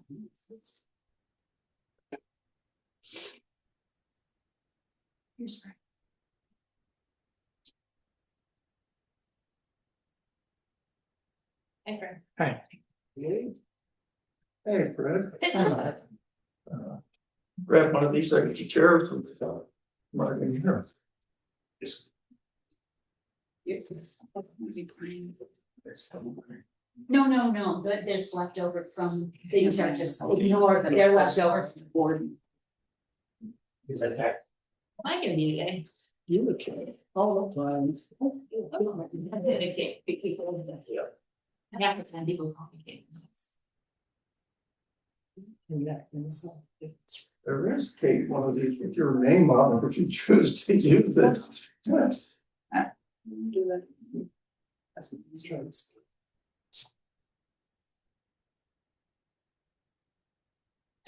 Hey, Fred. Hi. Hey, Fred. Grab one of these extra chairs and right in here. No, that's left over from, things are just ignore them, they're left over from the board. Is that heck? Am I gonna be today? You look okay. All the time. I'm dedicated, big people. I have to find people complicated. There is, Kate, one of these with your name on it, if you choose to do this. Yes.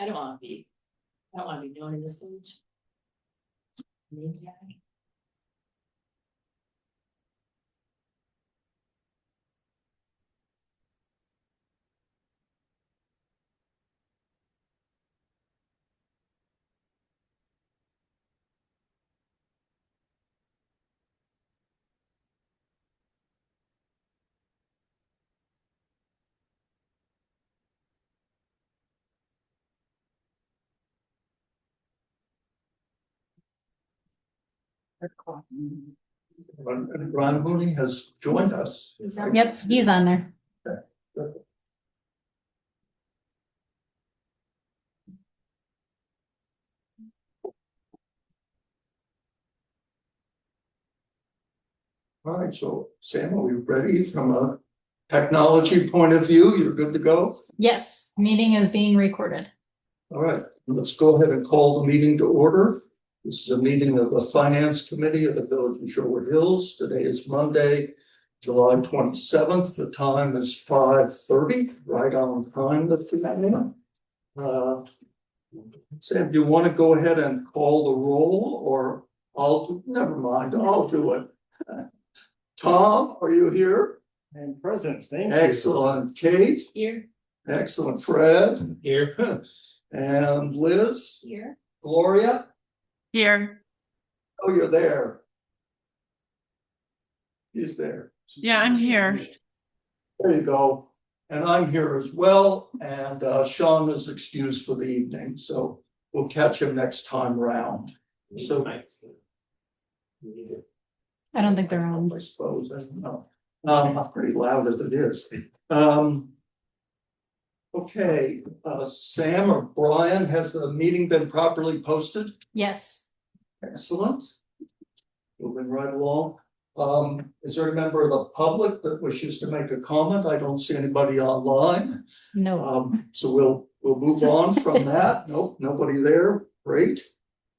I don't wanna be known in this village. And Ron Mooney has joined us. Yep, he's on there. All right, so Sam, are we ready from a technology point of view? You're good to go? Yes, meeting is being recorded. All right, let's go ahead and call the meeting to order. This is a meeting of the Finance Committee of the Village of Sherwood Hills. Today is Monday, July 27th. The time is 5:30, right on time. Sam, do you want to go ahead and call the roll, or never mind, I'll do it. Tom, are you here? And present, thank you. Excellent. Kate? Here. Excellent. Fred? Here. And Liz? Here. Gloria? Here, Oh, you're there. He's there. yeah, I'm here. There you go. And I'm here as well, and Sean is excused for the evening, so we'll catch him next time round. So I don't think they're on. I suppose, I don't know. Pretty loud as it is. Okay, Sam or Brian, has the meeting been properly posted? Yes, Excellent. Moving right along. Is there a member of the public that wishes to make a comment? I don't see anybody online. no. So we'll move on from that. Nope, nobody there. Great.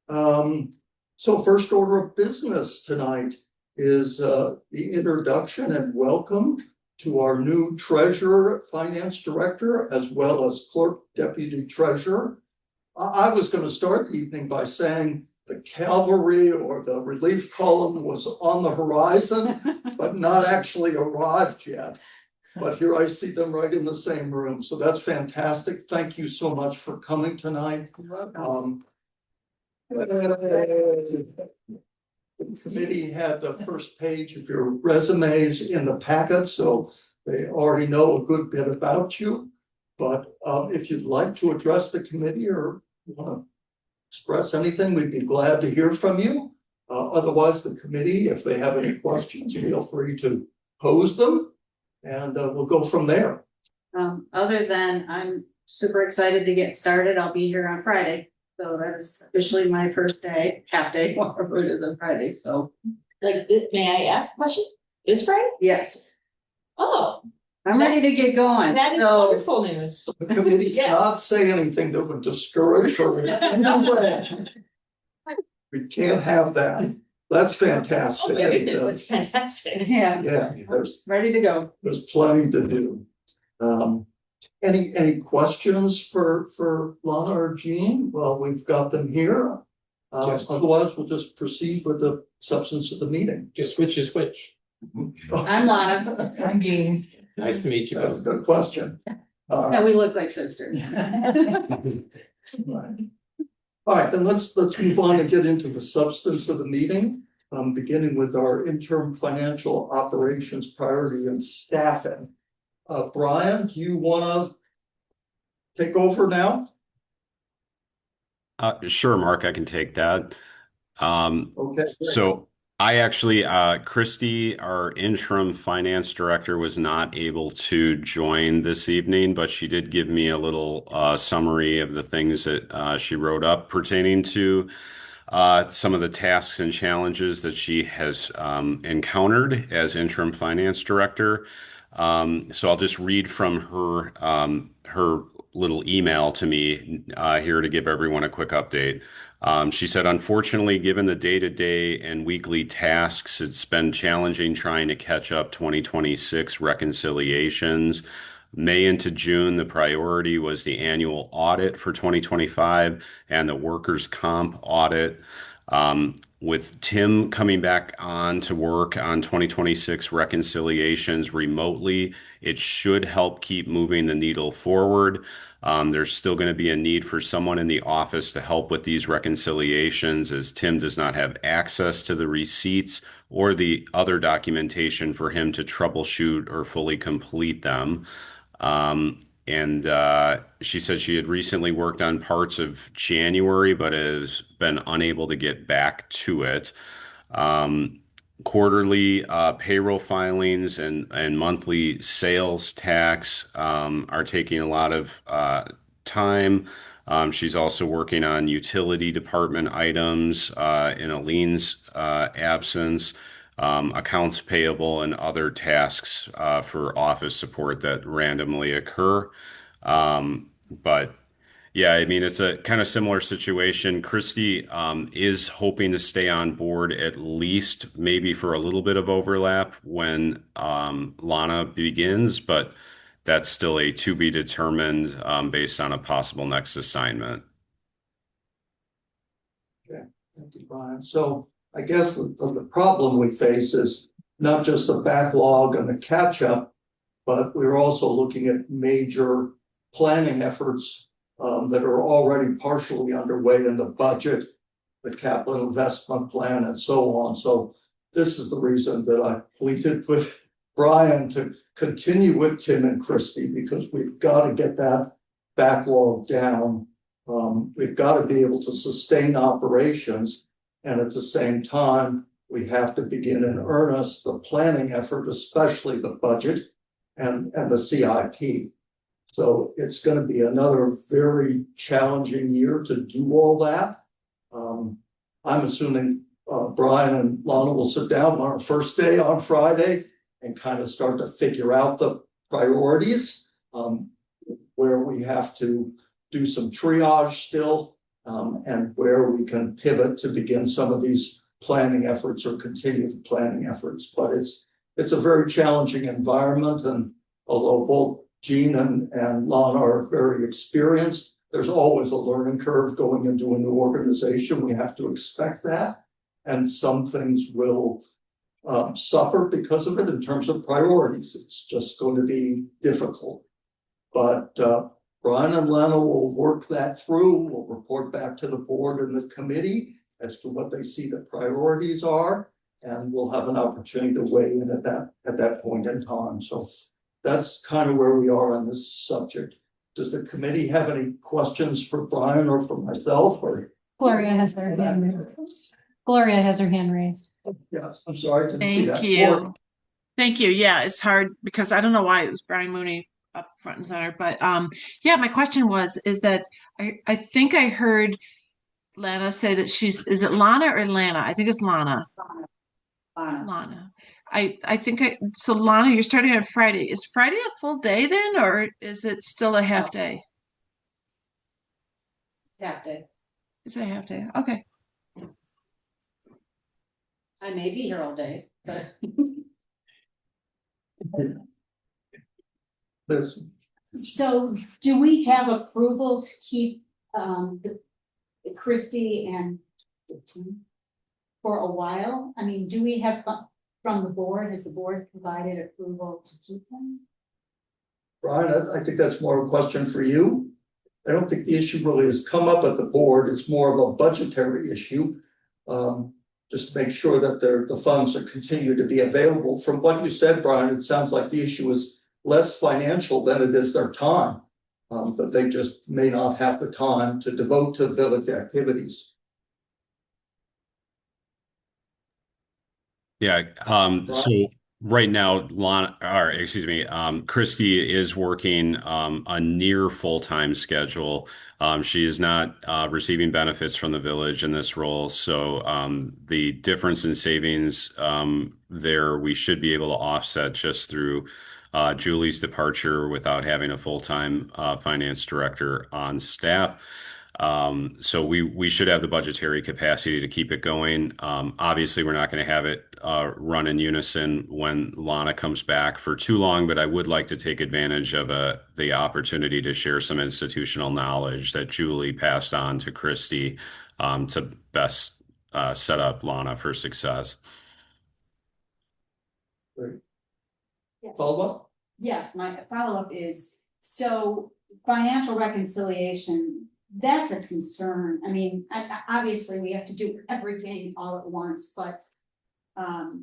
So first order of business tonight is the introduction and welcome to our new treasurer, finance director, as well as clerk deputy treasurer. I was going to start the evening by saying the cavalry or the relief column was on the horizon, but not actually arrived yet. But here I see them right in the same room. So that's fantastic. Thank you so much for coming tonight. The committee had the first page of your resumes in the packet, so they already know a good bit about you. But if you'd like to address the committee or want to express anything, we'd be glad to hear from you. Otherwise, the committee, if they have any questions, feel free to pose them, and we'll go from there. Other than I'm super excited to get started, I'll be here on Friday. So that is officially my first day, half day, whatever it is on Friday, so. May I ask a question? This Friday? Yes, Oh, I'm ready to get going. that is So, wonderful news. The committee cannot say anything that would discourage her in any way. We can't have that. That's Oh fantastic. my goodness, that's fantastic. yeah, Yeah, ready to go. there's plenty to do. Any questions for Lana or Jean? Well, we've got them here. Otherwise, we'll just proceed with the substance of the meeting. Just which is which. I'm Lana. I'm Jean. Nice to meet you That's a both. good question. No, we look like sisters. Right. All right, then let's move on and get into the substance of the meeting, beginning with our interim financial operations priority and staffing. Brian, do you want to take over now? Sure, Mark, I can take that. Okay, great. So I actually, Christy, our interim finance director, was not able to join this evening, but she did give me a little summary of the things that she wrote up pertaining to some of the tasks and challenges that she has encountered as interim finance director. So I'll just read from her little email to me here to give everyone a quick update. She said, unfortunately, given the day-to-day and weekly tasks, it's been challenging trying to catch up 2026 reconciliations. May into June, the priority was the annual audit for 2025 and the workers' comp audit. With Tim coming back on to work on 2026 reconciliations remotely, it should help keep moving the needle forward. There's still going to be a need for someone in the office to help with these reconciliations, as Tim does not have access to the receipts or the other documentation for him to troubleshoot or fully complete them. And she said she had recently worked on parts of January, but has been unable to get back to it. Quarterly payroll filings and monthly sales tax are taking a lot of time. She's also working on utility department items in Aline's absence, accounts payable, and other tasks for office support that randomly occur. But yeah, I mean, it's a kind of similar situation. Christy is hoping to stay on board at least maybe for a little bit of overlap when Lana begins, but that's still a to be determined based on a possible next assignment. Okay, thank you, Brian. So I guess the problem we face is not just the backlog and the catch up, but we're also looking at major planning efforts that are already partially underway in the budget, the capital investment plan, and so on. So this is the reason that I pleaded with Brian to continue with Tim and Christy, because we've got to get that backlog down. We've got to be able to sustain operations, and at the same time, we have to begin in earnest the planning effort, especially the budget and the CIP. So it's going to be another very challenging year to do all that. I'm assuming Brian and Lana will sit down on our first day on Friday and kind of start to figure out the priorities, where we have to do some triage still, and where we can pivot to begin some of these planning efforts or continue the planning efforts. But it's a very challenging environment, and although both Jean and Lana are very experienced, there's always a learning curve going into a new organization. We have to expect that, and some things will suffer because of it in terms of priorities. It's just going to be difficult. But Brian and Lana will work that through. We'll report back to the board and the committee as to what they see the priorities are, and we'll have an opportunity to weigh in at that point in time. So that's kind of where we are on this subject. Does the committee have any questions for Brian or for myself? Or Gloria has her hand raised. Gloria has her hand raised. yes, I'm sorry, I didn't see that. Thank you. Thank you. Yeah, it's hard because I don't know why it was Brian Mooney up front and center, but yeah, my question is that I think I heard Lana say that is it Lana or Lana? I think it's Lana. Lana. I think so Lana, you're starting on Friday. Is Friday a full day then, or is it still a half day? Half day. It's a half day. Okay. I may be here all day, but So do we have approval to keep the Christie and the team for a while? I mean, do we have from the board, has the board provided approval to keep them? Brian, I think that's more a question for you. I don't think the issue really has come up at the board. It's more of a budgetary issue. Just to make sure that the funds are continue to be available. From what you said, Brian, it sounds like the issue is less financial than it is their time. That they just may not have the time to devote to village activities. Yeah, so right now, Christy is working a near full-time schedule. She is not receiving benefits from the village in this role, so the difference in savings there we should be able to offset just through Julie's departure without having a full-time finance director on staff. So we should have the budgetary capacity to keep it going. Obviously, we're not going to have it run in unison when Lana comes back for too long, but I would like to take advantage of the opportunity to share some institutional knowledge that Julie passed on to Christy to best set up Lana for success. Great. Yes. Follow up? Yes, my follow-up is, so financial reconciliation, that's a concern. I mean, obviously we have to do everything all at once, but I've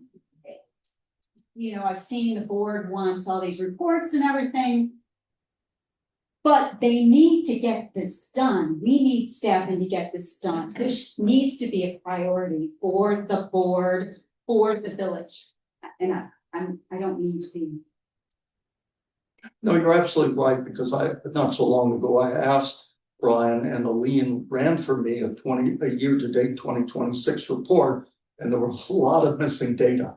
seen the board wants all these reports and everything. But they need to get this done. We need staffing to get this done. This needs to be a priority for the board, for the village. And I don't mean to be. No, you're absolutely right, because not so long ago, I asked Brian, and Aline ran for me a year-to-date 2026 report, and there were a lot of missing data.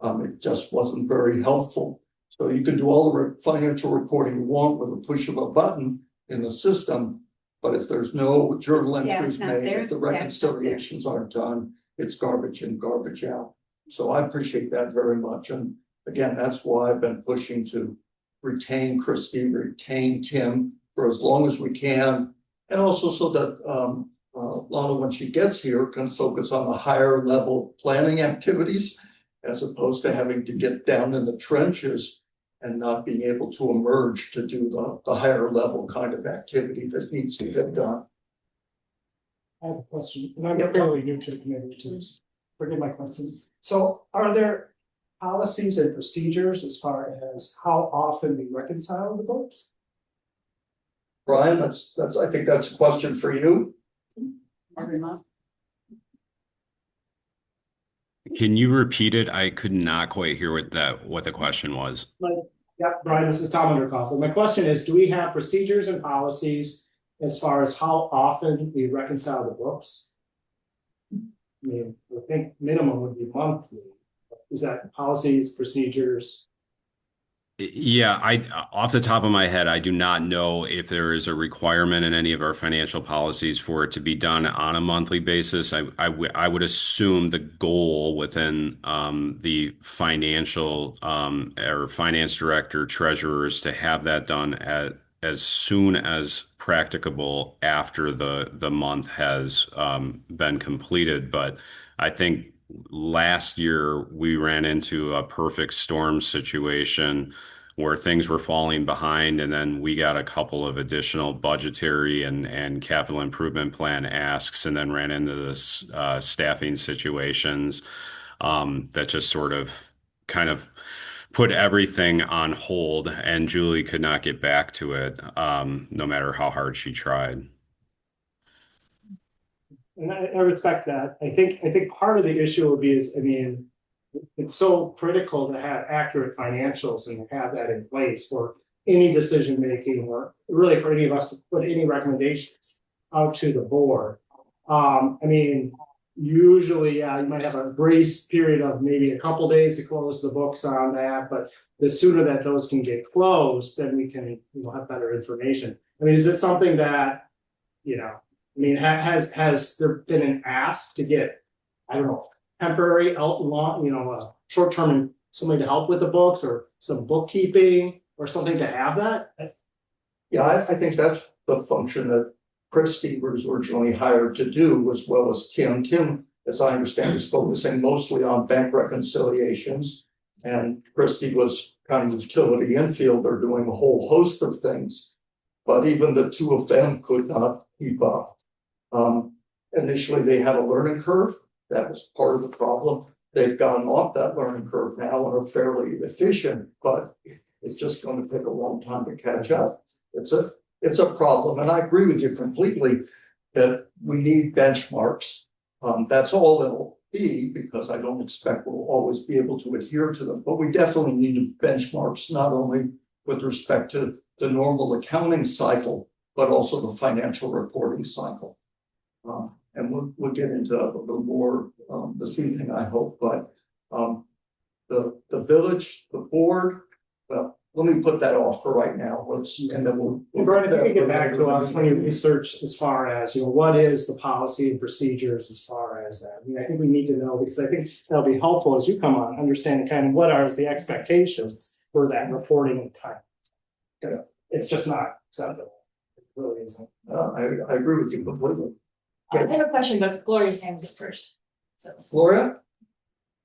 It just wasn't very helpful. So you can do all the financial reporting you want with a push of a button in the system, but if there's no journal entries made, if the reconciliations aren't done, it's garbage in, garbage out. So I appreciate that very much. And again, that's why I've been pushing to retain Christy, retain Tim for as long as we can. And also so that Lana, when she gets here, can focus on the higher level planning activities, as opposed to having to get down in the trenches and not being able to emerge to do the higher level kind of activity that needs to get done. I have a question, and I'm fairly new to the committee, to forgive my questions. So are there policies and procedures as far as how often we reconcile the books? Brian, I think that's a question for you. Every month. Can you repeat it? I could not quite hear what the question was. Yeah, Brian, this is Tom Undercoff. My question is, do we have procedures and policies as far as how often we reconcile the books? I mean, I think minimum would be monthly. Is that policies, procedures? Yeah, off the top of my head, I do not know if there is a requirement in any of our financial policies for it to be done on a monthly basis. I would assume the goal within the financial or finance director, treasurer is to have that done as soon as practicable after the month has been completed. But I think last year we ran into a perfect storm situation where things were falling behind, and then we got a couple of additional budgetary and capital improvement plan asks, and then ran into this staffing situations that just sort of kind of put everything on hold, and Julie could not get back to it no matter how hard she tried. And I respect that. I think part of the issue would be it's so critical to have accurate financials and have that in place for any decision making, or really for any of us to put any recommendations out to the board. Usually, you might have a grace period of maybe a couple days to close the books on that, but the sooner that those can get closed, then we can have better information. Is it something that has there been an ask to get, temporary short-term somebody to help with the books, or some bookkeeping or something to have that? Yeah, I think that's the function that Christy was originally hired to do, as well as Tim. Tim, as I understand, is focusing mostly on bank reconciliations, and Christy was county utility Enfield are doing a whole host of things. But even the two of them could not keep up. Initially, they had a learning curve. That was part of the problem. They've gotten off that learning curve now and are fairly efficient, but it's just going to take a long time to catch up. It's a problem, and I agree with you completely that we need benchmarks. That's all it'll be, because I don't expect we'll always be able to adhere to them, but we definitely need benchmarks, not only with respect to the normal accounting cycle, but also the financial reporting cycle. And we'll get into a little more this evening, I hope, but the village, the board, well, let me put that off for right now. And then we'll. Brian, if you could get back to us when you research as far as, what is the policy and procedures as far as that? I mean, I think we need to know, because I think that'll be helpful as you come on, understanding kind of what are the expectations for that reporting time. Because it's just not acceptable. It really isn't. I agree with you completely. I have a question, but Gloria's hand was up first. So Gloria?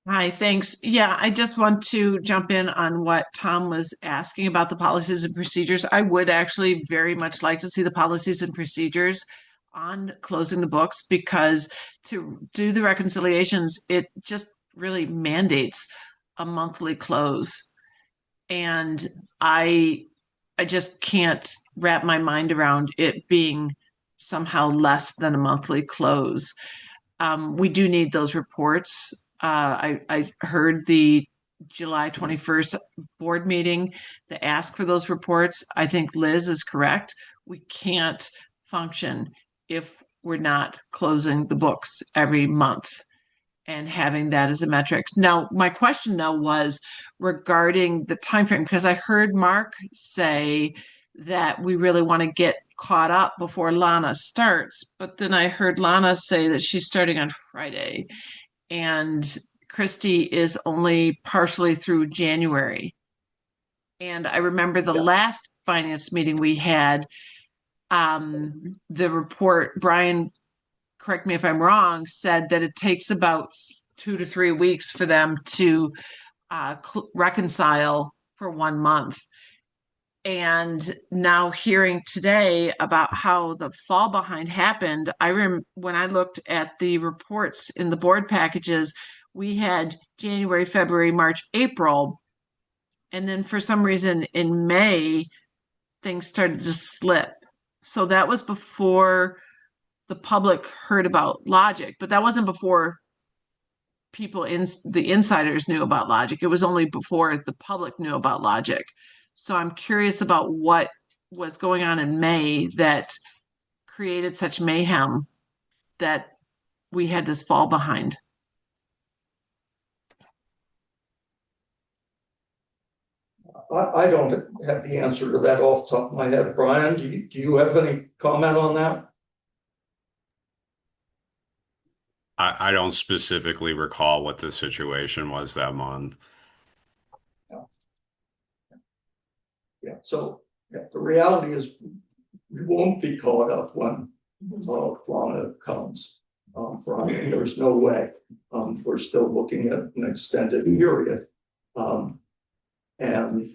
Hi, thanks. Yeah, I just want to jump in on what Tom was asking about the policies and procedures. I would actually very much like to see the policies and procedures on closing the books, because to do the reconciliations, it just really mandates a monthly close. And I just can't wrap my mind around it being somehow less than a monthly close. We do need those reports. I heard the July 21st board meeting to ask for those reports. I think Liz is correct. We can't function if we're not closing the books every month and having that as a metric. Now, my question though was regarding the time frame, because I heard Mark say that we really want to get caught up before Lana starts, but then I heard Lana say that she's starting on Friday, and Christy is only partially through January. And I remember the last finance meeting we had, the report, Brian, correct me if I'm wrong, said that it takes about 2 to 3 weeks for them to reconcile for 1 month. And now hearing today about how the fall behind happened, when I looked at the reports in the board packages, we had January, February, March, April. And then for some reason in May, things started to slip. So that was before the public heard about Logic, but that wasn't before the insiders knew about Logic. It was only before the public knew about Logic. So I'm curious about what was going on in May that created such mayhem that we had this fall behind. I don't have the answer to that off the top of my head. Brian, do you have any comment on that? I don't specifically recall what the situation was that month. Yeah, so the reality is we won't be caught up when Lana comes. There's no way. We're still looking at an extended period. And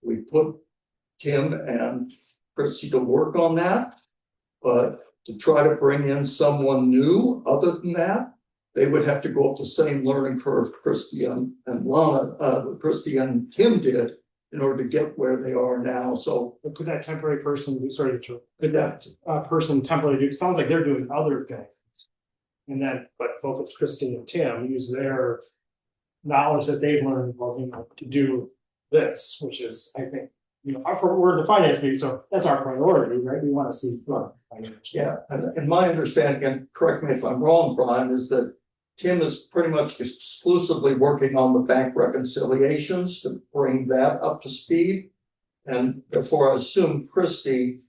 we put Tim and Christy to work on that, but to try to bring in someone new other than that, they would have to go up the same learning curve Christy and Tim did in order to get where they are now. So could that temporary person person temporarily do? It sounds like they're doing other things. And then, but focus Christy and Tim use their knowledge that they've learned, to do this, which is, I think, we're the finance meeting, so that's our priority, right? We want to see growth. Yeah, and my understanding, and correct me if I'm wrong, Brian, is that Tim is pretty much exclusively working on the bank reconciliations to bring that up to speed. And therefore, I assume Christy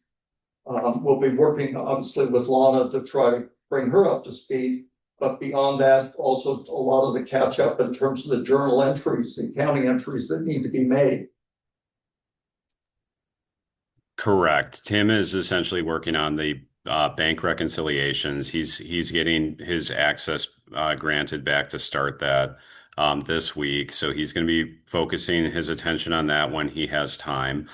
will be working obviously with Lana to try to bring her up to speed. But beyond that, also a lot of the catch up in terms of the journal entries, the accounting entries that need to be made. Correct. Tim is essentially working on the bank reconciliations. He's getting his access granted back to start that. this week. So he's going to be focusing his attention on that when he has time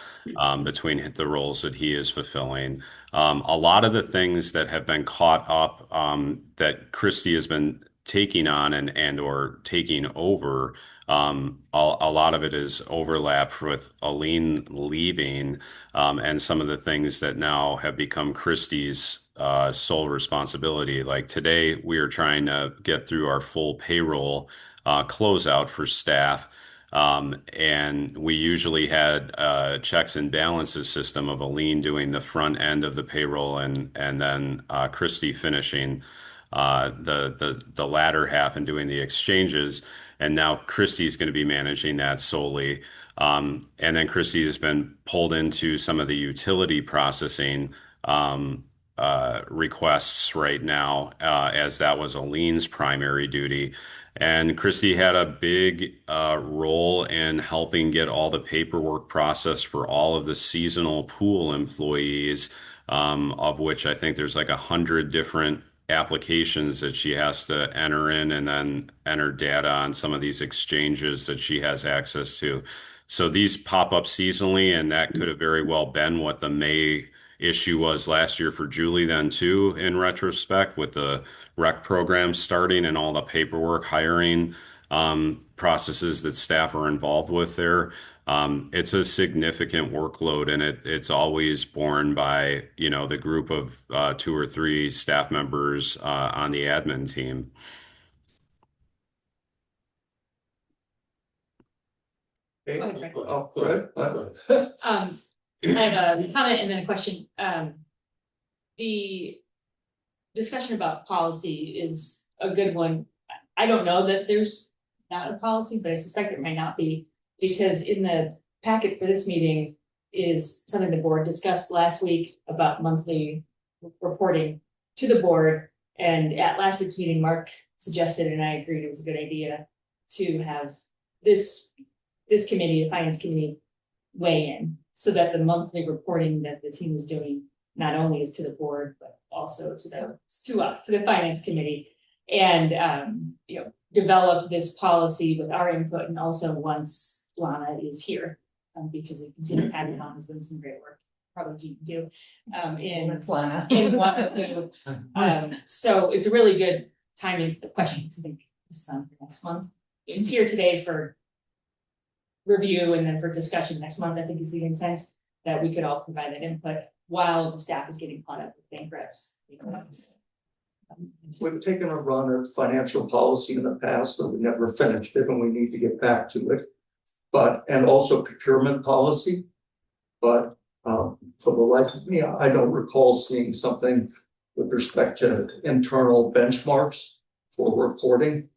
between the roles that he is fulfilling. A lot of the things that have been caught up that Christy has been taking on and or taking over, a lot of it is overlap with Aline leaving, and some of the things that now have become Christy's sole responsibility. Like today, we are trying to get through our full payroll closeout for staff. And we usually had checks and balances system of Aline doing the front end of the payroll and then Christy finishing the latter half and doing the exchanges. And now Christy's going to be managing that solely. And then Christy has been pulled into some of the utility processing requests right now, as that was Aline's primary duty. And Christy had a big role in helping get all the paperwork processed for all of the seasonal pool employees, of which I think there's like 100 different applications that she has to enter in and then enter data on some of these exchanges that she has access to. So these pop up seasonally, and that could have very well been what the May issue was last year for Julie then too, in retrospect, with the rec program starting and all the paperwork hiring processes that staff are involved with there. It's a significant workload, and it's always borne by, the group of 2 or 3 staff members on the admin team. Okay. Oh, go ahead. I have a comment and then a question. The discussion about policy is a good one. I don't know that there's not a policy, but I suspect it might not be, because in the packet for this meeting is something the board discussed last week about monthly reporting to the board. And at last week's meeting, Mark suggested, and I agreed it was a good idea, to have this committee, the finance committee, weigh in, so that the monthly reporting that the team is doing not only is to the board, but also to us, to the finance committee, and develop this policy with our input, and also once Lana is here, because you can see that Patty Hahn has done some great work, probably you can do, so it's a really good timing for the questions. I think this is on for next month. It's here today for review and then for discussion next month, I think is the intent, that we could all provide that input while the staff is getting caught up with bank reps. We've taken a run at financial policy in the past that we never finished it, and we need to get back to it. And also procurement policy. But for the life of me, I don't recall seeing something with respect to internal benchmarks for reporting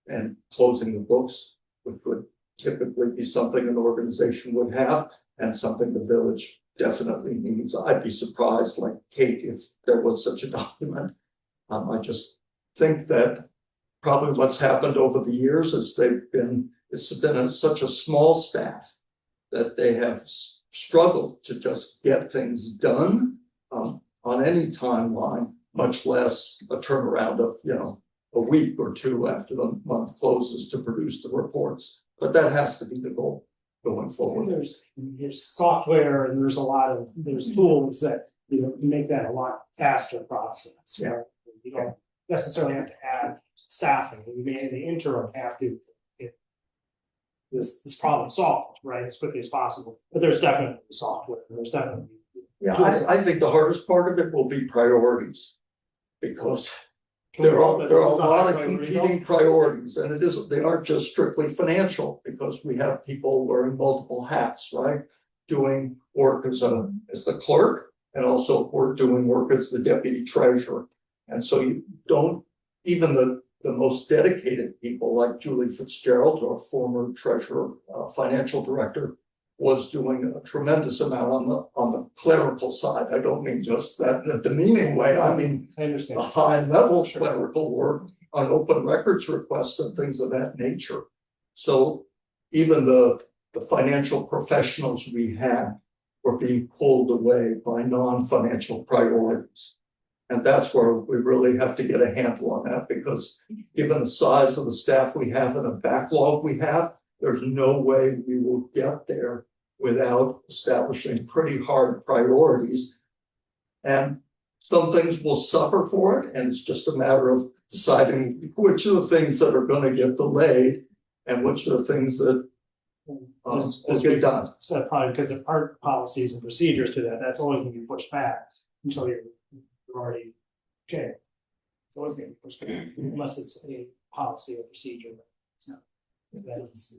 and closing the books, which would typically be something an organization would have and something the village definitely needs. I'd be surprised, like Kate, if there was such a document. I just think that probably what's happened over the years is it's been such a small staff that they have struggled to just get things done on any timeline, much less a turnaround of, a week or 2 after the month closes to produce the reports. But that has to be the goal going forward. There's software and there's tools that make that a lot faster process. Yeah. Right? You don't necessarily have to add staffing. You may in the interim have to get this problem solved, right, as quickly as possible. But there's definitely software. There's definitely I think the hardest part of it will be priorities, because there are a lot of competing priorities, and they aren't just strictly financial, because we have people wearing multiple hats, right? Doing work as the clerk, and also doing work as the deputy treasurer. And so you don't, even the most dedicated people like Julie Fitzgerald, our former treasurer, financial director, was doing a tremendous amount on the clerical side. I don't mean just that in a demeaning way. I mean the high level clerical work on open records requests and things of that nature. So even the financial professionals we had were being pulled away by non-financial priorities. And that's where we really have to get a handle on that, because given the size of the staff we have and the backlog we have, there's no way we will get there without establishing pretty hard priorities. And some things will suffer for it, and it's just a matter of deciding which of the things that are gonna get delayed and which of the things that will get done. So probably because there aren't policies and procedures to that, that's always gonna be pushed back until you're already, okay. It's always gonna be pushed back unless it's a policy or procedure. It's not. That is.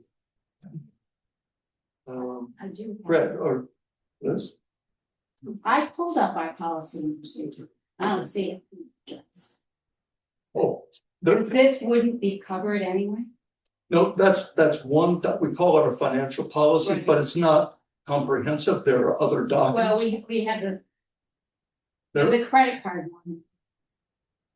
I do. Brett or Liz? I pulled up our policy and procedure. I don't see it. Just- Oh, This wouldn't be covered anyway? no, that's one that we call it a financial policy, Right. but it's not comprehensive. There are other Well, documents. we had There- the credit card one.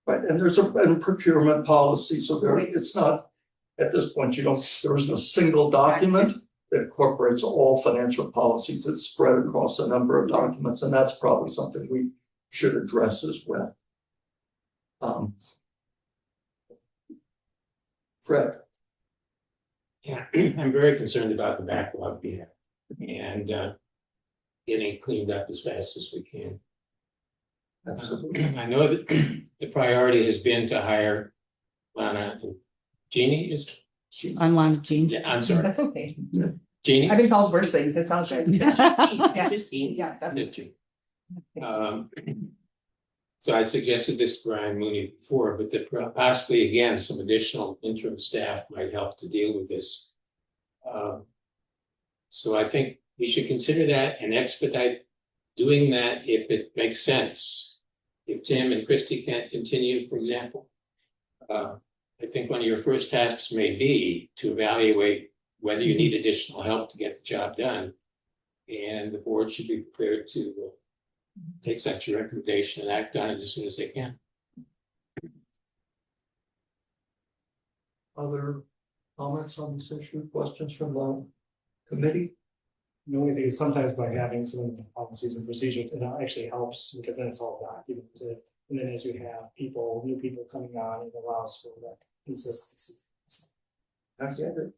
Right, and there's a procurement policy, so there, it's not, at this point, there isn't a single document that incorporates all financial policies. It's spread across a number of documents, and that's probably something we should address as well. Fred, Yeah, I'm very concerned about the backlog we have and getting it cleaned up as fast as we can. absolutely. I know that the priority has been to hire Lana and Jeannie is, I'm Lana Jean. yeah, I'm sorry, That's okay. Jeannie? I've been called worse things. It sounds good. Yeah. Just Jeannie? Yeah, definitely. So I suggested this to Brian Mooney before, but that possibly again, some additional interim staff might help to deal with this. So I think we should consider that and expedite doing that if it makes sense. If Tim and Christy can't continue, for example. I think one of your first tasks may be to evaluate whether you need additional help to get the job done. And the board should be prepared to take such a recommendation and act on it as soon as they can. Other comments on this issue, questions from the committee? The only thing is sometimes by having some of the policies and procedures, it actually helps because then it's all documented. And then as you have new people coming on, it allows for that consistency. I get it.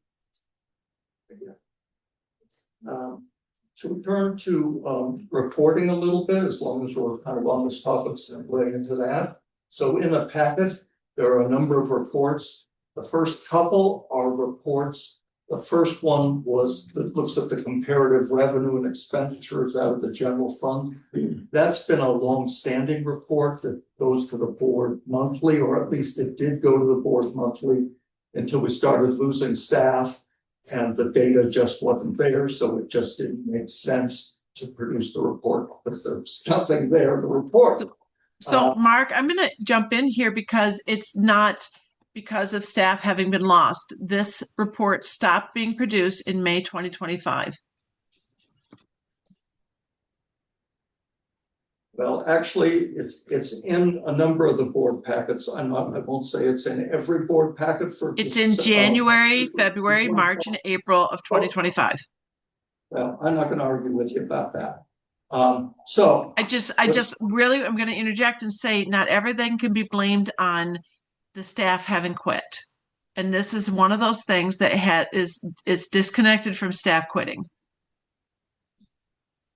To return to reporting a little bit, as long as we're kind of on this topic, segueing into that. So in the packet, there are a number of reports. The first couple are reports. The first one that looks at the comparative revenue and expenditures out of the general fund. That's been a long-standing report that goes to the board monthly, or at least it did go to the board monthly until we started losing staff and the data just wasn't there. So it just didn't make sense to produce the report because there's nothing there to report. So Mark, I'm gonna jump in here because it's not because of staff having been lost. This report stopped being produced in May 2025. Well, actually, it's in a number of the board packets. I won't say it's in every board packet for. It's in January, February, March, and April of 2025. Well, I'm not gonna argue with you about that. So. I just really, I'm gonna interject and say not everything can be blamed on the staff having quit. And this is one of those things that is disconnected from staff quitting.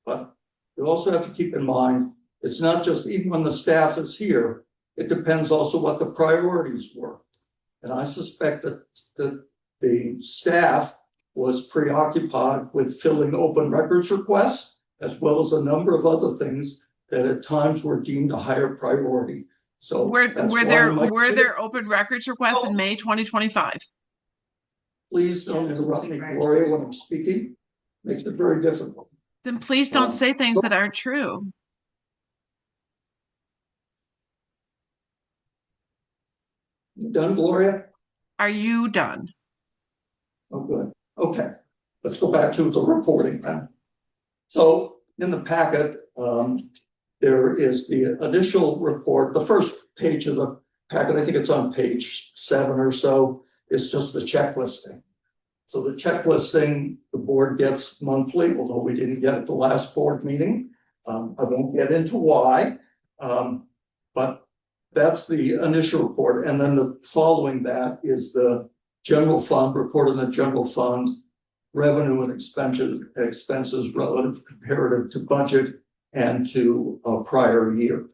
But you also have to keep in mind, it's not just even when the staff is here, it depends also what the priorities were. And I suspect that the staff was preoccupied with filling open records requests, as well as a number of other things that at times were deemed a higher priority. So Were were there open records requests in May 2025? Please don't interrupt me, Gloria, when I'm speaking. Makes it very difficult. Then please don't say things that aren't true. You done, Gloria? Are you done? Oh, good. Okay, let's go back to the reporting then. So in the packet, there is the initial report. The first page of the packet, I think it's on page 7 or so, is just the checklisting. So the checklisting the board gets monthly, although we didn't get it the last board meeting. I won't get into why. But that's the initial report, and then the following that is the general fund report on the general fund revenue and expenses relative comparative to budget and to a prior year.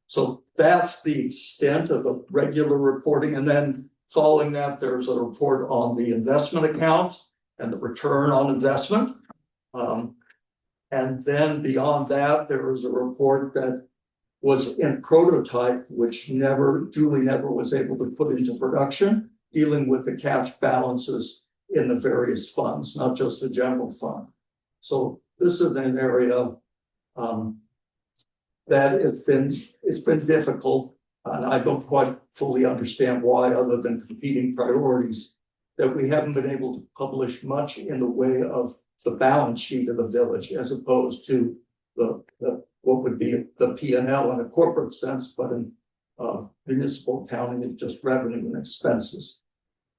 So that's the extent of the regular reporting, and then following that, there's a report on the investment account and the return on investment. And then beyond that, there was a report that was in prototype, which Julie never was able to put into production, dealing with the cash balances in the various funds, not just the general fund. So this is an area that it's been difficult, and I don't quite fully understand why, other than competing priorities, that we haven't been able to publish much in the way of the balance sheet of the village, as opposed to the what would be the P&L in a corporate sense, but in municipal accounting, it's just revenue and expenses.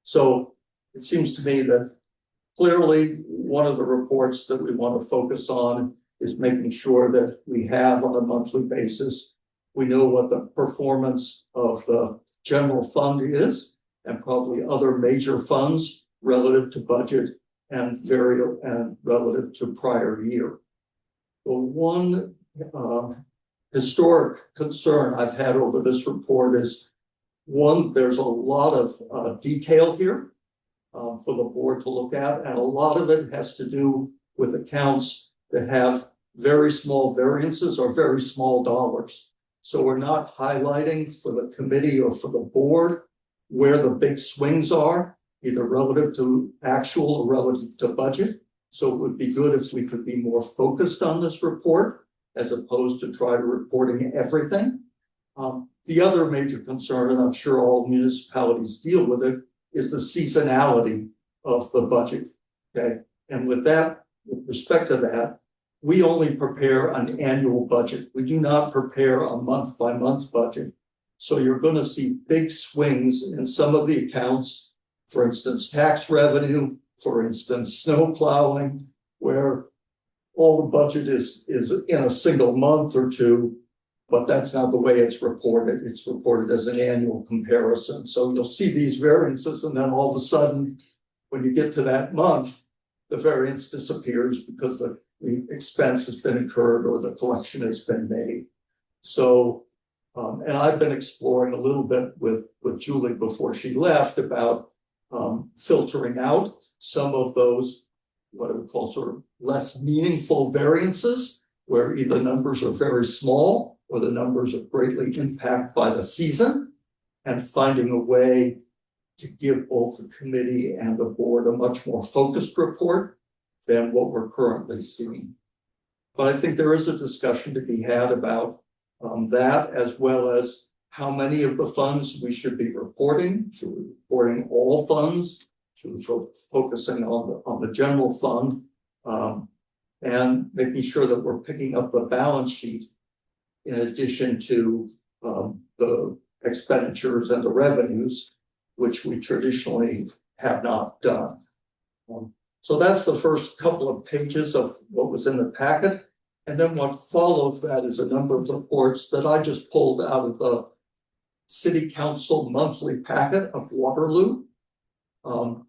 So it seems to me that clearly one of the reports that we want to focus on is making sure that we have on a monthly basis, we know what the performance of the general fund is, and probably other major funds relative to budget and relative to prior year. The one historic concern I've had over this report is, one, there's a lot of detail here for the board to look at, and a lot of it has to do with accounts that have very small variances or very small dollars. So we're not highlighting for the committee or for the board where the big swings are, either relative to actual or relative to budget. So it would be good if we could be more focused on this report, as opposed to try to reporting everything. The other major concern, and I'm sure all municipalities deal with it, is the seasonality of the budget. Okay, and with respect to that, we only prepare an annual budget. We do not prepare a month-by-month budget. So you're going to see big swings in some of the accounts, for instance, tax revenue, for instance, snow plowing, where all the budget is in a single month or two, but that's not the way it's reported. It's reported as an annual comparison. So you'll see these variances, and then all of a sudden, when you get to that month, the variance disappears because the expense has been incurred or the collection has been made. So, and I've been exploring a little bit with Julie before she left about filtering out some of those, what I would call sort of less meaningful variances, where either numbers are very small or the numbers are greatly impacted by the season, and finding a way to give both the committee and the board a much more focused report than what we're currently seeing. But I think there is a discussion to be had about that, as well as how many of the funds we should be reporting. Should we be reporting all funds? Should we be focusing on the general fund? And making sure that we're picking up the balance sheet in addition to the expenditures and the revenues, which we traditionally have not done. So that's the first couple of pages of what was in the packet. And then what follows that is a number of reports that I just pulled out of the City Council monthly packet of Waterloo,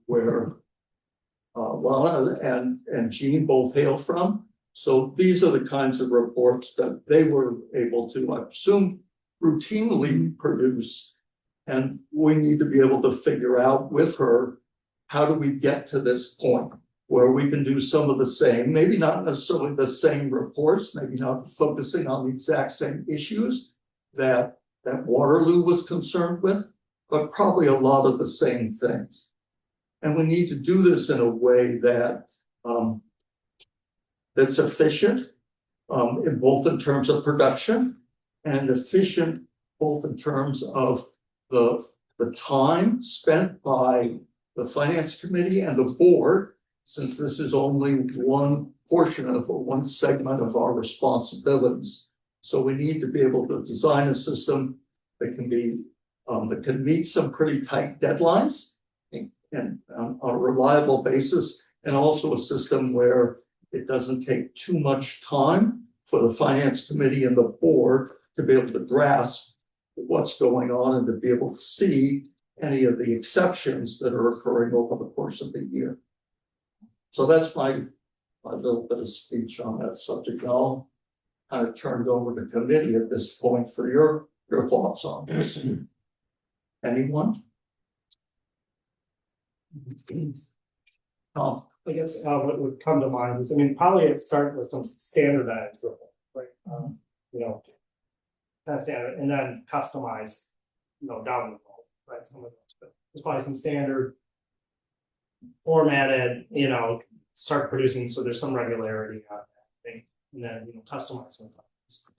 where Lana and Jean both hail from. So these are the kinds of reports that they were able to, I assume, routinely produce. And we need to be able to figure out with her, how do we get to this point where we can do some of the same, maybe not necessarily the same reports, maybe not focusing on the exact same issues that Waterloo was concerned with, but probably a lot of the same things. And we need to do this in a way that that's efficient, in both in terms of production and efficient both in terms of the time spent by the finance committee and the board, since this is only one portion of one segment of our responsibilities. So we need to be able to design a system that can be that can meet some pretty tight deadlines and on a reliable basis, and also a system where it doesn't take too much time for the finance committee and the board to be able to grasp what's going on and to be able to see any of the exceptions that are occurring over the course of the year. So that's my little bit of speech on that subject. I'll kind of turn it over to committee at this point for your thoughts on this. Anyone? I guess what would come to mind is, I mean, probably it started with some standardized report, right? You know, kind of standard, and then customized, you know, down the road, right? Some of those, but there's probably some standard formatted, you know, start producing, so there's some regularity on that thing, and then, you know, customize some things.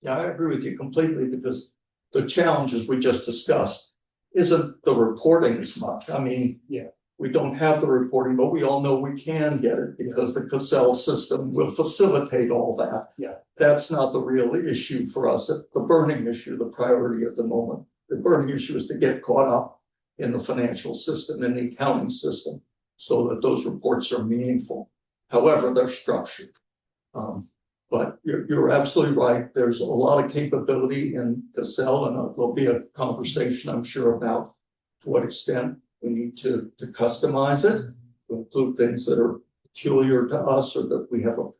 Yeah, I agree with you completely, because the challenges we just discussed isn't the reporting as much. I mean, Yeah. we don't have the reporting, but we all know we can get it because the Cassell system will facilitate all that. Yeah. That's not the real issue for us. The burning issue, the priority at the moment. The burning issue is to get caught up in the financial system and the accounting system so that those reports are meaningful, however they're structured. But you're absolutely right. There's a lot of capability in Cassell, and there'll be a conversation, I'm sure, about to what extent we need to customize it, to include things that are peculiar to us or that we have a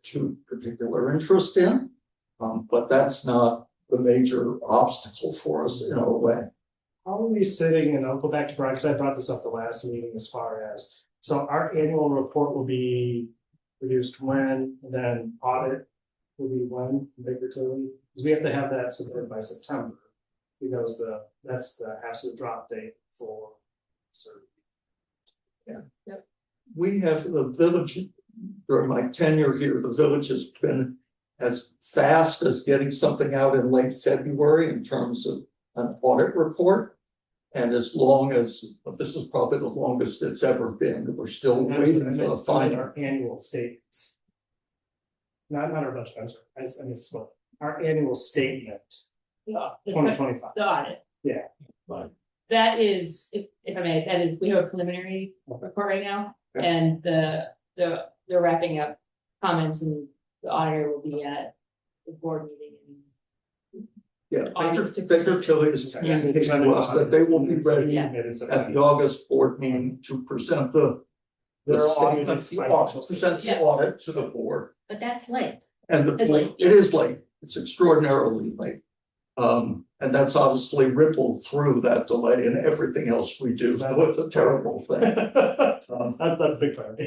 particular interest in. But that's not the major obstacle for us in our way. How are we sitting, and I'll go back to Brian, because I brought this up the last meeting as far as, so our annual report will be produced when, and then audit will be when, Baker Tilly, because we have to have that submitted by September. Because that's the absolute drop date for certain. We have the village, during my tenure here, the village has been as fast as getting something out in late February in terms of an audit report. And as long as, this is probably the longest it's ever been, we're still waiting for the final. Our annual statements. Not our budget, I'm sorry, I misspoke. Our annual statement, Yeah, it's 2025. the audit. Yeah. That is, if I may, that is, we have a preliminary report right now, Okay. and they're wrapping up comments, and the auditor will be at the board meeting. Yeah, August Baker Tilly is communicating to us that they will be ready Yeah. at the August board meeting to present the Their statement, audited the financial audit, present the Yeah. audit to the board. But that's late. And the It's point, late, it is late, it's extraordinarily late. And that's obviously rippled through that delay and everything else we do, so it's a terrible thing. That's a big part.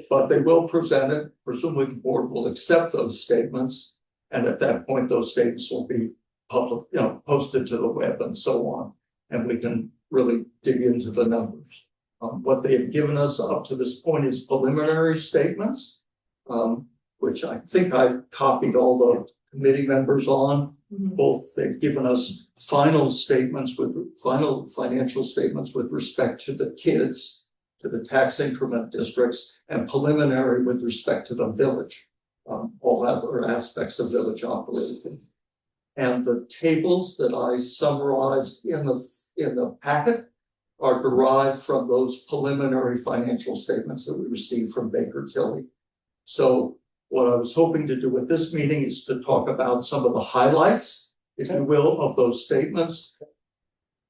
But they will present it, presumably the board will accept those statements. And at that point, those statements will be public, you know, posted to the web and so on. And we can really dig into the numbers. What they've given us up to this point is preliminary statements, which I think I copied all the committee members on. Both, they've given us final financial statements with respect to the kids, to the tax increment districts, and preliminary with respect to the village, all other aspects of village operation. And the tables that I summarized in the packet are derived from those preliminary financial statements that we received from Baker Tilly. So what I was hoping to do at this meeting is to talk about some of the highlights, if you will, of those statements.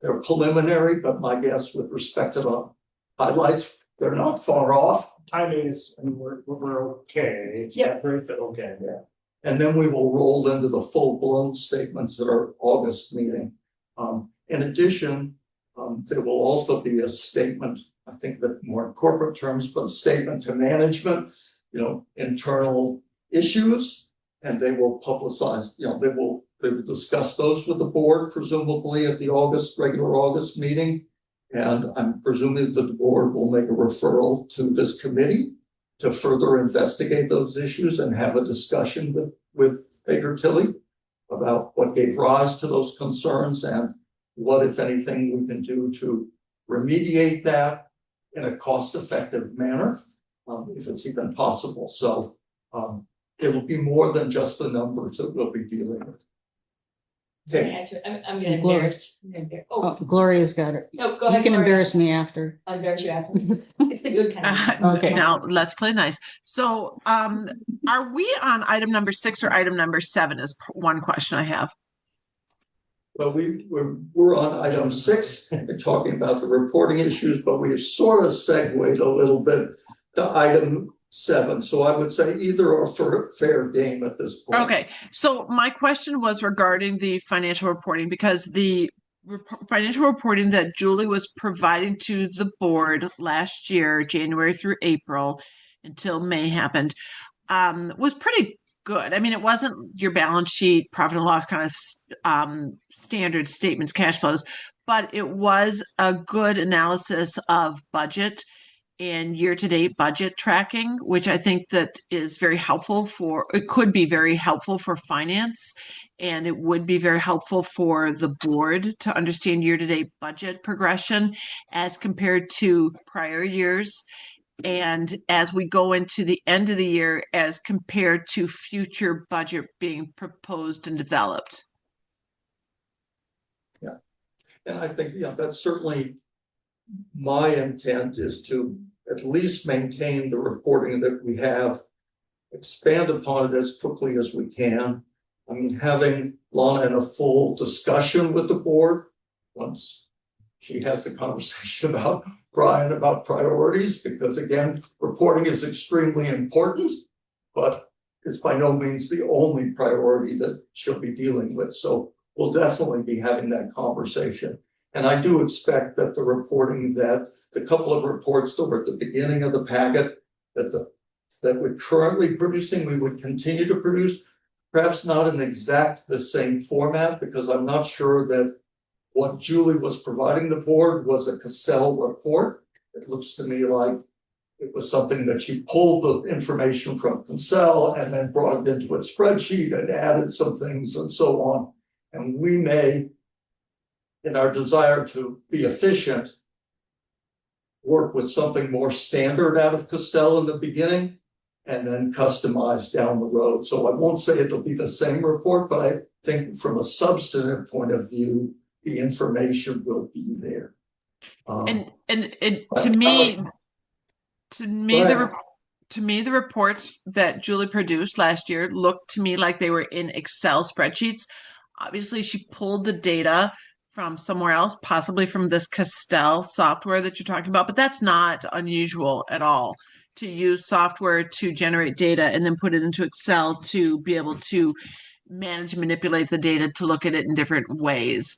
They're preliminary, but my guess with respect to the highlights, they're not far off. Timing is, I mean, we're okay. It's Yeah. not very, but okay. Yeah. And then we will roll into the full-blown statements at our August meeting. In addition, there will also be a statement, I think that more in corporate terms, but a statement to management, you know, internal issues, and they will publicize, you know, they will discuss those with the board, presumably at the regular August meeting. And I'm presuming that the board will make a referral to this committee to further investigate those issues and have a discussion with Baker Tilly about what gave rise to those concerns and what, if anything, we can do to remediate that in a cost-effective manner, if it's even possible. So it will be more than just the numbers that we'll be dealing with. Okay, Actually, I'm gonna Gloria. embarrass. Oh, Gloria's got it. No, go You ahead. can Gloria. embarrass me after. I'll embarrass you after. It's the good kind. Okay. Now let's play nice. So, are we on item number 6 or item number 7 is one question I have. well, we're on item 6, we're talking about the reporting issues, but we sort of segued a little bit to item 7. So I would say either are fair game at this point. Okay, so my question was regarding the financial reporting because the financial reporting that Julie was providing to the board last year, January through April, until May happened, was pretty good. I mean, it wasn't your balance sheet, profit and loss kind of standard statements, cash flows, but it was a good analysis of budget and year-to-date budget tracking, which I think that is very helpful it could be very helpful for finance, and it would be very helpful for the board to understand year-to-date budget progression as compared to prior years. And as we go into the end of the year, as compared to future budget being proposed and developed. Yeah, and I think, that's certainly my intent is to at least maintain the reporting that we have, expand upon it as quickly as we can. I mean, having Lana in a full discussion with the board once she has the conversation about Brian about priorities, because again, reporting is extremely important, but it's by no means the only priority that she'll be dealing with. So we'll definitely be having that conversation. And I do expect that the reporting that the couple of reports that were at the beginning of the packet that we're currently producing, we would continue to produce, perhaps not in exact the same format, because I'm not sure that what Julie was providing the board was a Cassell report. It looks to me like it was something that she pulled the information from Cassell and then brought it into a spreadsheet and added some things and so on. And we may, in our desire to be efficient, work with something more standard out of Cassell in the beginning and then customize down the road. So I won't say it'll be the same report, but I think from a substantive point of view, the information will be there. And to me, the reports that Julie produced last year looked to me like they were in Excel spreadsheets. Obviously, she pulled the data from somewhere else, possibly from this Cassell software that you're talking about, but that's not unusual at all to use software to generate data and then put it into Excel to be able to manage and manipulate the data to look at it in different ways.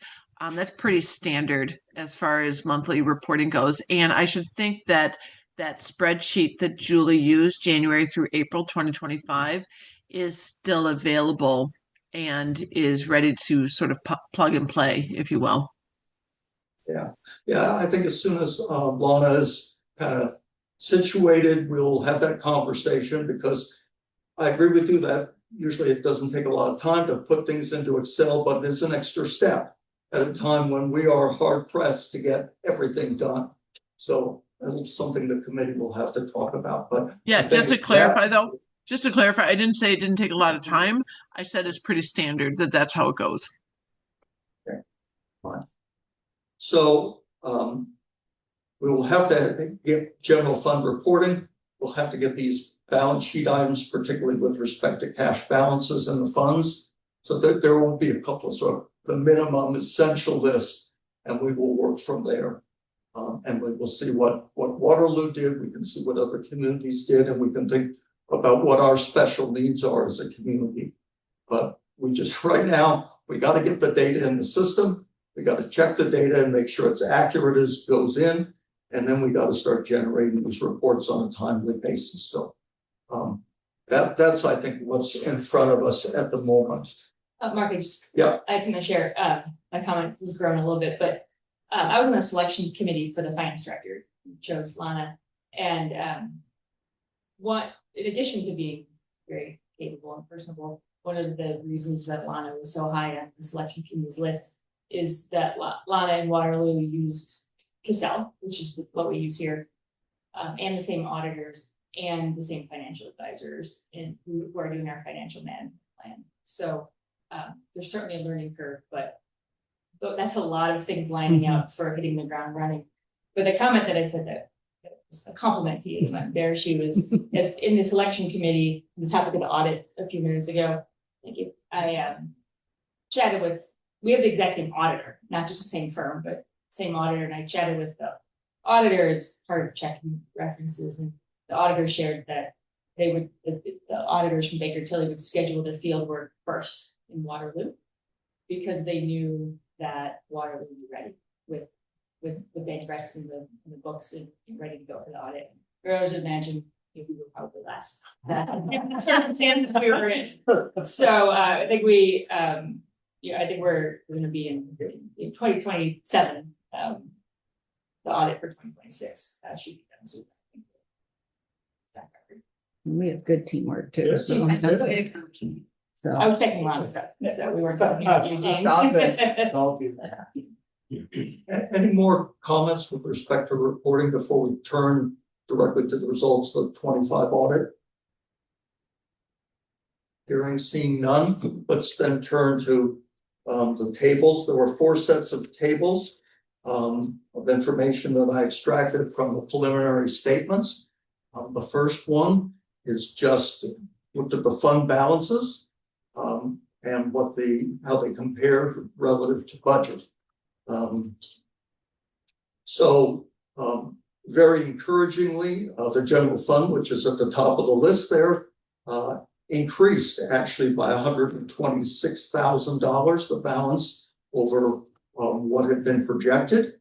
That's pretty standard as far as monthly reporting goes. And I should think that that spreadsheet that Julie used January through April 2025 is still available and is ready to sort of plug and play, if you will. Yeah, I think as soon as Lana is kind of situated, we'll have that conversation, because I agree with you that usually it doesn't take a lot of time to put things into Excel, but it's an extra step at a time when we are hard pressed to get everything done. So that's something the committee will have to talk about. But yeah, just to clarify though, I didn't say it didn't take a lot of time. I said it's pretty standard that's how it goes. Okay, fine. So we will have to get general fund reporting. We'll have to get these balance sheet items, particularly with respect to cash balances in the funds. So that there will be a couple of sort of the minimum essential list, and we will work from there. And we will see what Waterloo did. We can see what other communities did, and we can think about what our special needs are as a community. But we just, right now, we got to get the data in the system. We got to check the data and make sure it's accurate as it goes in. And then we got to start generating these reports on a timely basis. So that's, I think, what's in front of us at the moment. Mark, I had to share, my comment has grown a little bit, but I was on the selection committee for the finance director, chose Lana. And in addition to being very capable and personable, one of the reasons that Lana was so high on the selection committee's list is that Lana and Waterloo used Cassell, which is what we use here, and the same auditors and the same financial advisors who are doing our financial management plan. So there's certainly a learning curve, but that's a lot of things lining up for hitting the ground running. But the comment that I said that was a compliment to you, there she was in the selection committee, the topic of the audit a few minutes ago. Thank you. I chatted with, we have the exact same auditor, not just the same firm, but same auditor, and I chatted with the auditor as part of checking references, and the auditor shared that they would, the auditors from Baker Tilly would schedule their field work first in Waterloo, because they knew that Waterloo would be ready with bank recs and the books and ready to go for the audit. I always imagine we were probably last in the circumstances we were in. So I think we, I think we're going to be in 2027. The audit for 2026 should be done soon. We have good teamwork too. Yeah. So That's a way to count. so- I was taking Ron with that, so we weren't talking about Eugene. It's all good. It's all due. Any more comments with respect to reporting before we turn directly to the results of the 25 audit? Hearing, seeing none, let's then turn to the tables. There were 4 sets of tables of information that I extracted from the preliminary statements. The first one is just looked at the fund balances and how they compare relative to budget. Very encouragingly, the general fund, which is at the top of the list there, increased actually by $126,000, the balance over what had been projected.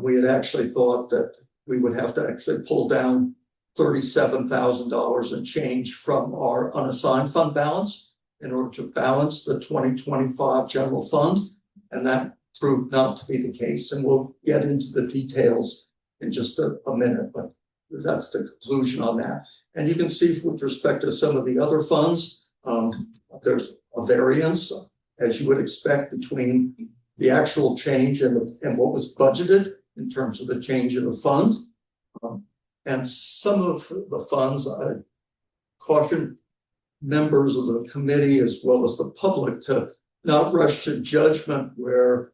We had actually thought that we would have to actually pull down $37,000 and change from our unassigned fund balance in order to balance the 2025 general funds, and that proved not to be the case. And we'll get into the details in just a minute, but that's the conclusion on that. And you can see with respect to some of the other funds, there's a variance, as you would expect, between the actual change and what was budgeted in terms of the change in the fund. And some of the funds, I caution members of the committee as well as the public to not rush to judgment where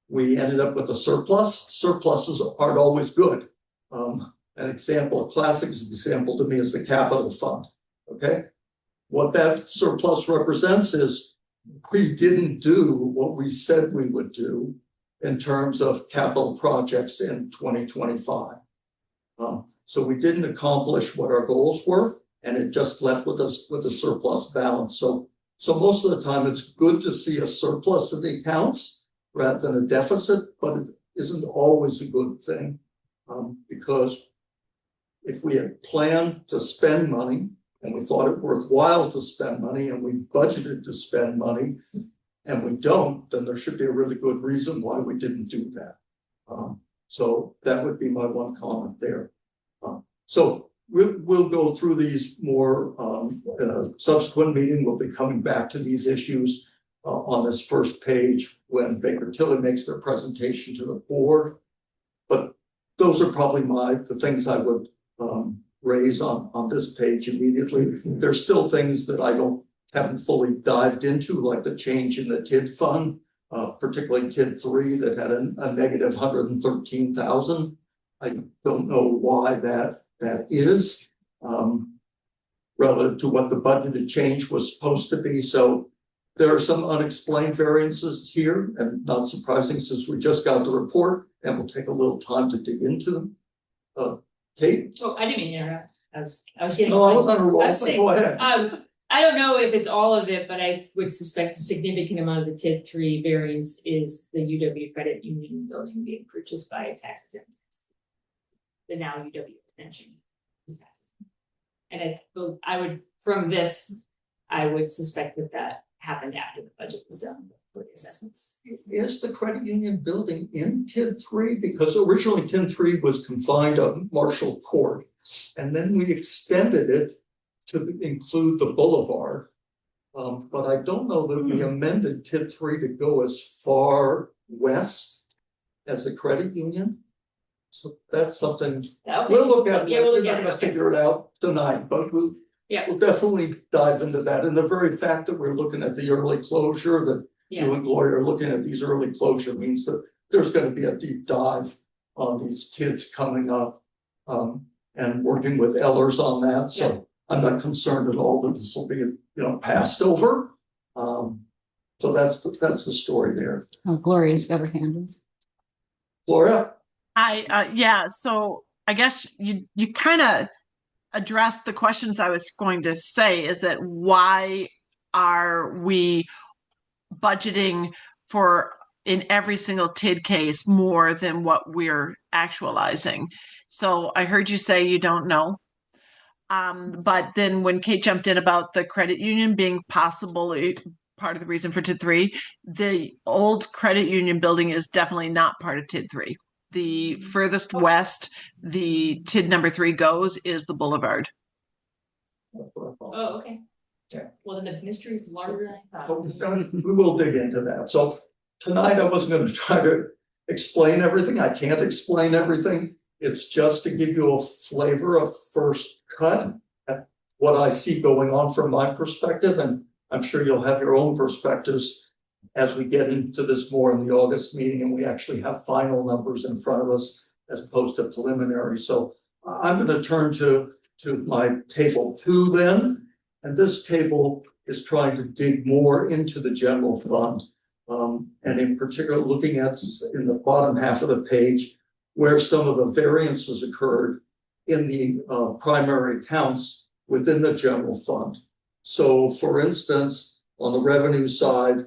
we ended up with a surplus. Surpluses aren't always good. An example, a classic example to me is the capital fund. Okay, what that surplus represents is we didn't do what we said we would do in terms of capital projects in 2025. So we didn't accomplish what our goals were, and it just left with us with a surplus balance. So most of the time it's good to see a surplus in the accounts rather than a deficit, but it isn't always a good thing, because if we had planned to spend money and we thought it worthwhile to spend money and we budgeted to spend money and we don't, then there should be a really good reason why we didn't do that. So that would be my one comment there. So we'll go through these more in a subsequent meeting. We'll be coming back to these issues on this first page when Baker Tilly makes their presentation to the board. But those are probably the things I would raise on this page immediately. There's still things that I haven't fully dived into, like the change in the TID fund, particularly TID 3 that had a negative 113,000. I don't know why that is relative to what the budgeted change was supposed to be. So there are some unexplained variances here, and not surprising since we just got the report, and we'll take a little time to dig into them. Kate? Oh, I didn't mean to interrupt. I was getting. No, I was on a roll. I was saying, Go ahead. I don't know if it's all of it, but I would suspect a significant amount of the TID 3 variance is the UW Credit Union building being purchased by a tax exempt. The now UW extension is tax exempt. And I would, from this, I would suspect that happened after the budget was done for the assessments. Is the credit union building in TID 3? Because originally TID 3 was confined on Marshall Court, and then we extended it to include the boulevard. But I don't know that we amended TID 3 to go as far west as the credit union. So that's something Okay. we'll look at. Yeah, we'll We're look not at going to it. Okay. figure it out tonight, but Yeah. we'll definitely dive into that. And the very fact that we're looking at the early closure, that you and Gloria are looking at these early closure means that there's gonna be a deep dive on these kids coming up. And working with Ellers on that, so I'm not concerned at all that this will be, passed over. So that's the story there. Oh, Gloria's got her hand up. Gloria? So I guess you kind of addressed the questions I was going to say, is that why are we budgeting for in every single TID case more than what we're actualizing? So I heard you say you don't know. But then when Kate jumped in about the credit union being possibly part of the reason for TID 3, the old credit union building is definitely not part of TID 3. The furthest west the TID number 3 goes is the boulevard. Oh, okay. Yeah. Well, then the mystery is larger than I thought. We will dig into that. So tonight I wasn't gonna try to explain everything. I can't explain everything. It's just to give you a flavor of first cut at what I see going on from my perspective, and I'm sure you'll have your own perspectives as we get into this more in the August meeting and we actually have final numbers in front of us as opposed to preliminary. So I'm going to turn to my table 2 then, and this table is trying to dig more into the general fund, and in particular looking at in the bottom half of the page where some of the variances occurred in the primary accounts within the general fund. So for instance, on the revenue side,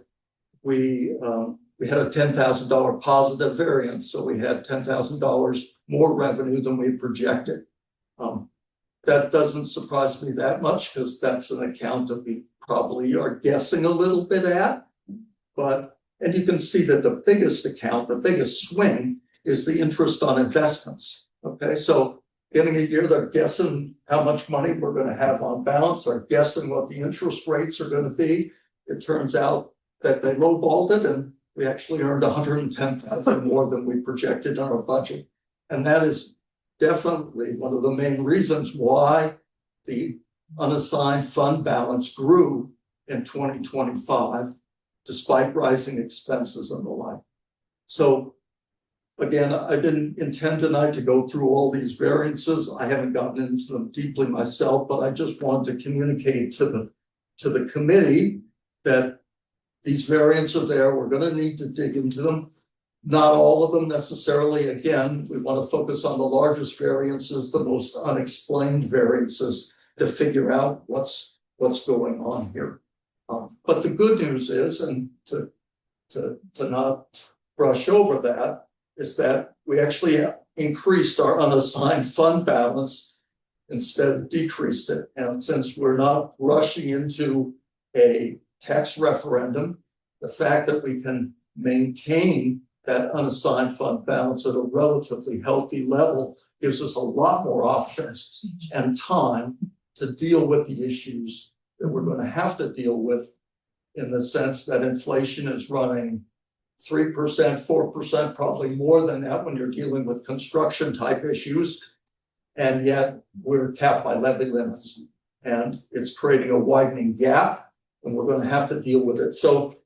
we had a $10,000 positive variance. So we had $10,000 more revenue than we projected. That doesn't surprise me that much because that's an account that we probably are guessing a little bit at. And you can see that the biggest account, the biggest swing is the interest on investments. Okay, so beginning of the year, they're guessing how much money we're going to have on balance. They're guessing what the interest rates are going to be. It turns out that they lowballed it and we actually earned $110,000 more than we projected on our budget. And that is definitely one of the main reasons why the unassigned fund balance grew in 2025, despite rising expenses and the like. So again, I didn't intend tonight to go through all these variances. I haven't gotten into them deeply myself, but I just wanted to communicate to the committee that these variants are there. We're going to need to dig into them. Not all of them necessarily. Again, we want to focus on the largest variances, the most unexplained variances to figure out what's going on here. But the good news is, and to not brush over that, is that we actually increased our unassigned fund balance instead of decreased it. And since we're not rushing into a tax referendum, the fact that we can maintain that unassigned fund balance at a relatively healthy level gives us a lot more options and time to deal with the issues that we're going to have to deal with, in the sense that inflation is running 3%, 4%, probably more than that when you're dealing with construction type issues. And yet we're capped by levy limits and it's creating a widening gap and we're going to have to deal with it. So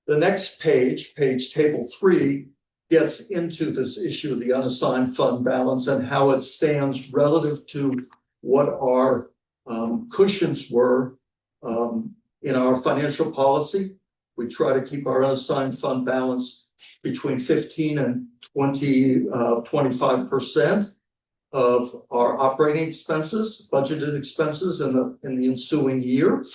the next page table 3, gets into this issue of the unassigned fund balance and how it stands relative to what our cushions were in our financial policy. We try to keep our unassigned fund balance between 15 and 25% of our operating expenses, budgeted expenses in the ensuing year.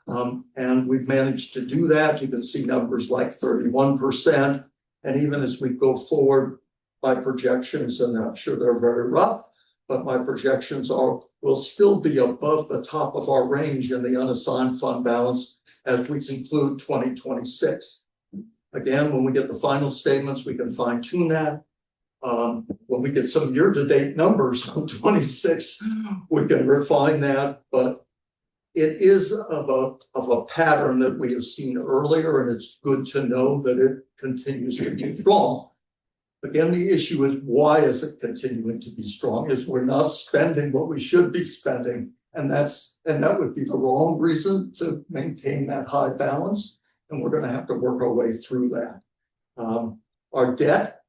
And we've managed to do that. You can see numbers like 31%. And even as we go forward, my projections, and I'm sure they're very rough, but my projections will still be above the top of our range in the unassigned fund balance as we conclude 2026. Again, when we get the final statements, we can fine tune that. When we get some year-to-date numbers on 26, we can refine that. But it is of a pattern that we have seen earlier, and it's good to know that it continues to be strong. Again, the issue is, why is it continuing to be strong? Is we're not spending what we should be spending And that would be the wrong reason to maintain that high balance, and we're gonna have to work our way through that. Our debt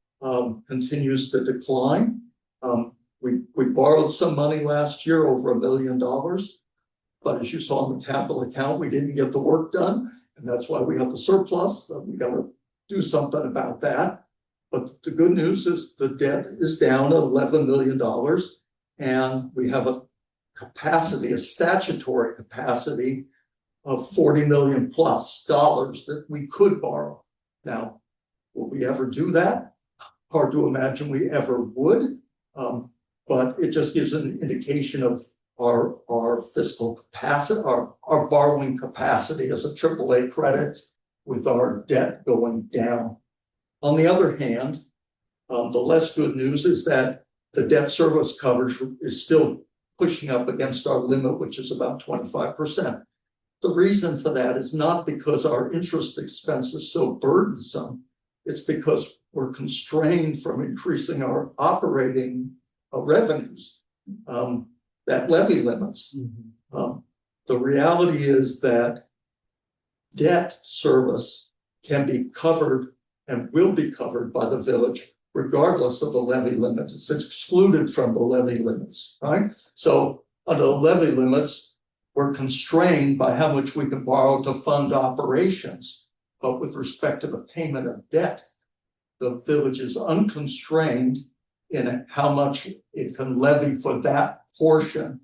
continues to decline. We borrowed some money last year, over $1 million. But as you saw in the capital account, we didn't get the work done, and that's why we have the surplus. So we gotta do something about that. But the good news is the debt is down $11 million, and we have a capacity, a statutory capacity of $40 million plus that we could borrow. Now, will we ever do that? Hard to imagine we ever would, but it just gives an indication of our fiscal capacity, our borrowing capacity as a AAA credit with our debt going down. On the other hand, the less good news is that the debt service coverage is still pushing up against our limit, which is about 25%. The reason for that is not because our interest expense is so burdensome. It's because we're constrained from increasing our operating revenues, that levy limits. The reality is that debt service can be covered and will be covered by the village regardless of the levy limit. It's excluded from the levy limits, right? So under the levy limits, we're constrained by how much we can borrow to fund operations. But with respect to the payment of debt, the village is unconstrained in how much it can levy for that portion.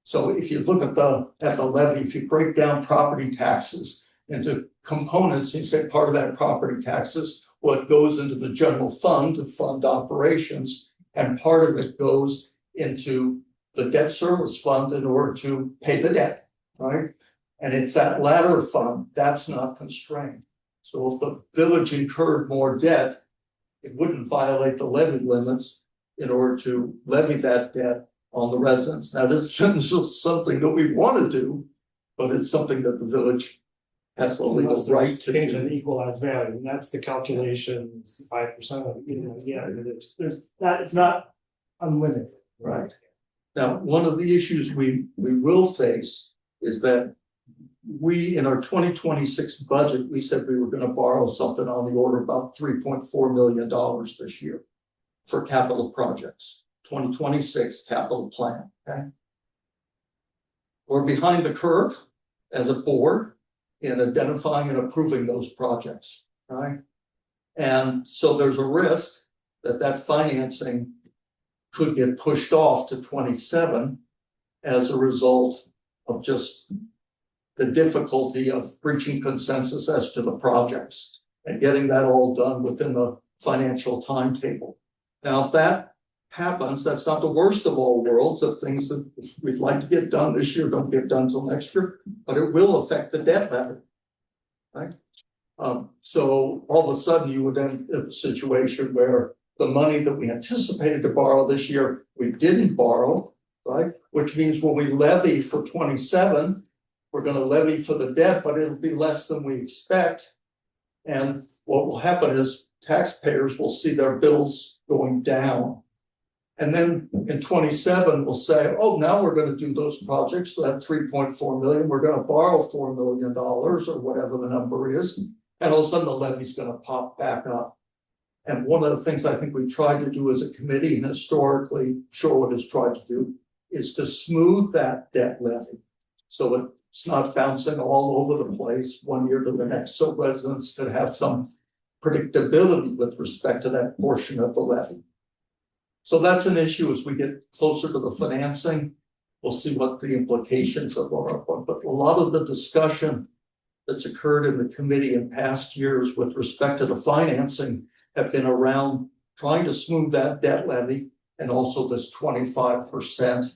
So if you look at the levy, if you break down property taxes into components, you say part of that property taxes, what goes into the general fund to fund operations, and part of it goes into the debt service fund in order to pay the debt, right? And it's that latter fund that's not constrained. So if the village incurred more debt, it wouldn't violate the levy limits in order to levy that debt on the residents. Now, this is something that we want to do, but it's something that the village has the legal right to Change in do. equalized value, and that's the calculation, 5% of it, yeah, there's that, it's not unlimited. Right. Now, one of the issues we will face is that we, in our 2026 budget, we said we were going to borrow something on the order of about $3.4 million this year for capital projects, 2026 capital plan, okay? We're behind the curve as a board in identifying and approving those projects, right? And so there's a risk that financing could get pushed off to 27 as a result of just the difficulty of reaching consensus as to the projects and getting that all done within the financial timetable. Now, if that happens, that's not the worst of all worlds. If things that we'd like to get done this year don't get done till next year, but it will affect the debt level, right? So all of a sudden you would end in a situation where the money that we anticipated to borrow this year, we didn't borrow, right? Which means when we levy for 27, we're going to levy for the debt, but it'll be less than we expect. And what will happen is taxpayers will see their bills going down. And then in 27, we'll say, oh, now we're going to do those projects. So that 3.4 million, we're going to borrow $4 million or whatever the number is. And all of a sudden the levy's going to pop back up. And one of the things I think we tried to do as a committee, and historically Shorewood has tried to do, is to smooth that debt levy. So it's not bouncing all over the place one year to the next. So residents could have some predictability with respect to that portion of the levy. So that's an issue as we get closer to the financing. We'll see what the implications of are. But a lot of the discussion that's occurred in the committee in past years with respect to the financing have been around trying to smooth that debt levy and also this 25%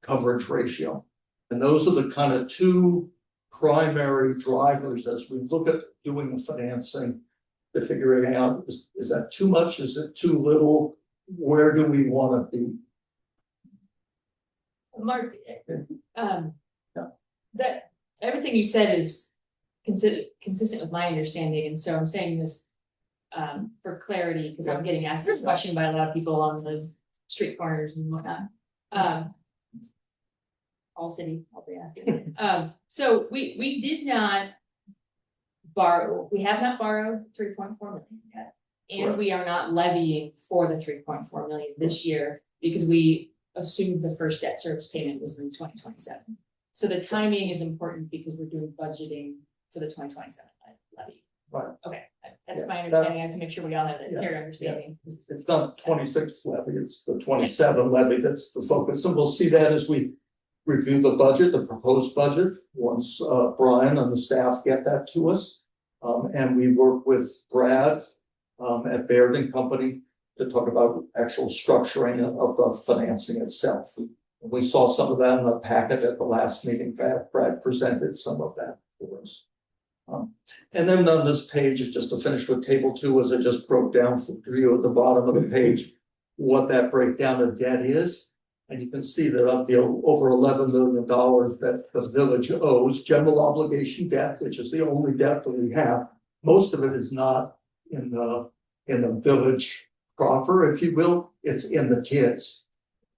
coverage ratio. And those are the kind of two primary drivers as we look at doing the financing, to figuring out, is that too much? Is it too little? Where do we want to be? Mark, that everything you said is consistent with my understanding, and so I'm saying this for clarity, because I'm getting asked this question by a lot of people on the street corners and whatnot. all city, I'll be asking. So we did not borrow, we have not borrowed 3.4 million yet. And we are not levying for the 3.4 million this year because we assumed the first debt service payment was in 2027. So the timing is important because we're doing budgeting for the 2027 levy. Right. Okay, that's Yeah, my understanding. I have to make sure we all have that Yeah, clear understanding. It's not 26 levy, it's the 27 levy that's the focus, and we'll see that as we review the budget, the proposed budget, once Brian and the staff get that to us. And we work with Brad at Baird and Company to talk about actual structuring of the financing itself. We saw some of that in the packet at the last meeting. Brad presented some of that for us. And then on this page, just to finish with table 2, as I just broke down for you at the bottom of the page, what that breakdown of debt is. And you can see that of the over $11 million that the village owes, general obligation debt, which is the only debt that we have, most of it is not in the village proper, if you will. It's in the TIDs.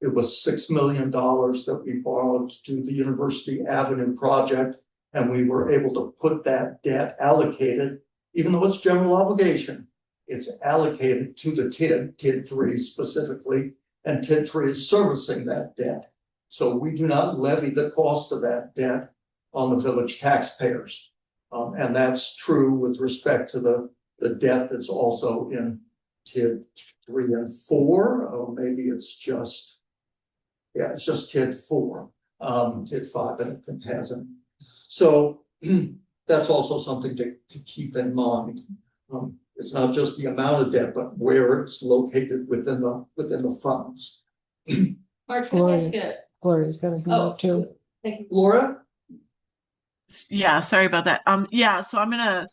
It was $6 million that we borrowed to do the University Avenue project, and we were able to put that debt allocated, even though it's general obligation, it's allocated to the TID 3 specifically, and TID 3 is servicing that debt. So we do not levy the cost of that debt on the village taxpayers. And that's true with respect to the debt that's also in TID 3 and 4, or maybe it's just, yeah, it's just TID 4, TID 5, and it hasn't. So that's also something to keep in mind. It's not just the amount of debt, but where it's located within the funds. Mark, can I ask a, Gloria's got a hand oh, up too. thank you. Laura? Yeah, sorry about that. Yeah, so I'm gonna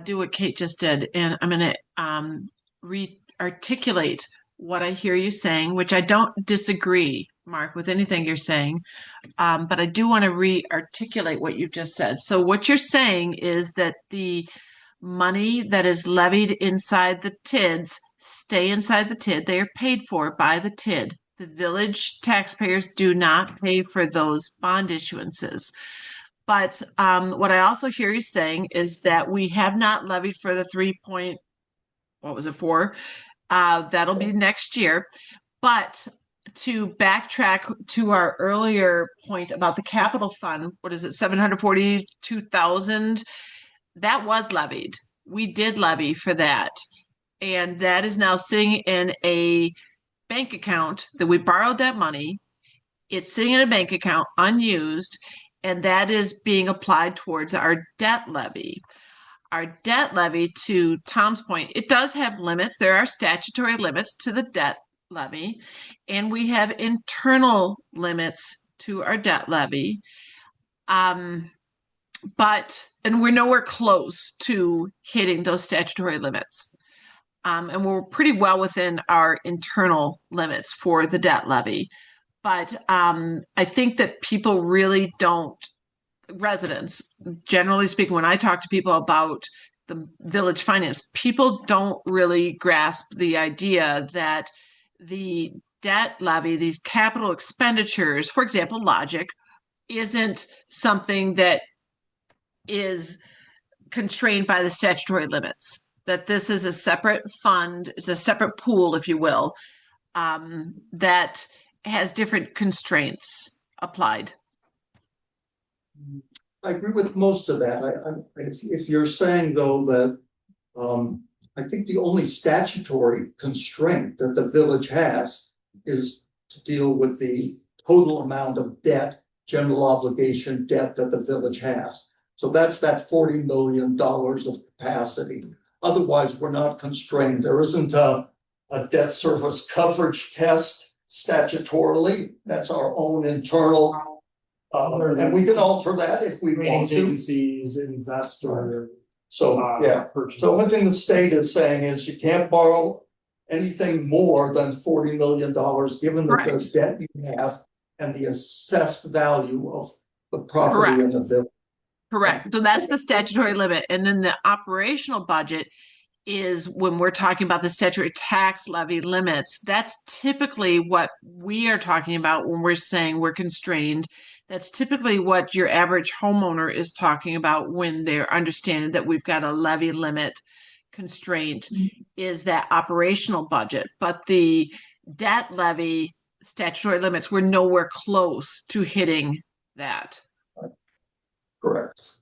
do what Kate just did, and I'm gonna re-articulate what I hear you saying, which I don't disagree, Mark, with anything you're saying. But I do want to re-articulate what you've just said. So what you're saying is that the money that is levied inside the TIDs stay inside the TID. They are paid for by the TID. The village taxpayers do not pay for those bond issuances. But what I also hear you saying is that we have not levied for the 4? That'll be next year. But to backtrack to our earlier point about the capital fund, what is it, 742,000? That was levied. We did levy for that. And that is now sitting in a bank account that we borrowed that money. It's sitting in a bank account unused, and that is being applied towards our debt levy. Our debt levy, to Tom's point, it does have limits. There are statutory limits to the debt levy, and we have internal limits to our debt levy. And we're nowhere close to hitting those statutory limits. And we're pretty well within our internal limits for the debt levy. But I think that people really don't, residents, generally speaking, when I talk to people about the village finance, people don't really grasp the idea that the debt levy, these capital expenditures, for example, Logic, isn't something that is constrained by the statutory limits, that this is a separate fund, it's a separate pool, if you will, that has different constraints applied. I agree with most of that. If you're saying though that I think the only statutory constraint that the village has is to deal with the total amount of debt, general obligation debt that the village has. So that's that $40 million of capacity. Otherwise, we're not constrained. There isn't a debt service coverage test statutorily. That's our own internal. And we can alter that if we want to. Agencies, investor. So, yeah. So one thing the state is saying is you can't borrow anything more than $40 million, given the debt you have and the assessed value of the property in the village. Correct. So that's the statutory limit. And then the operational budget is when we're talking about the statutory tax levy limits. That's typically what we are talking about when we're saying we're constrained. That's typically what your average homeowner is talking about when they're understanding that we've got a levy limit constraint is that operational budget. But the debt levy statutory limits were nowhere close to hitting that. Correct.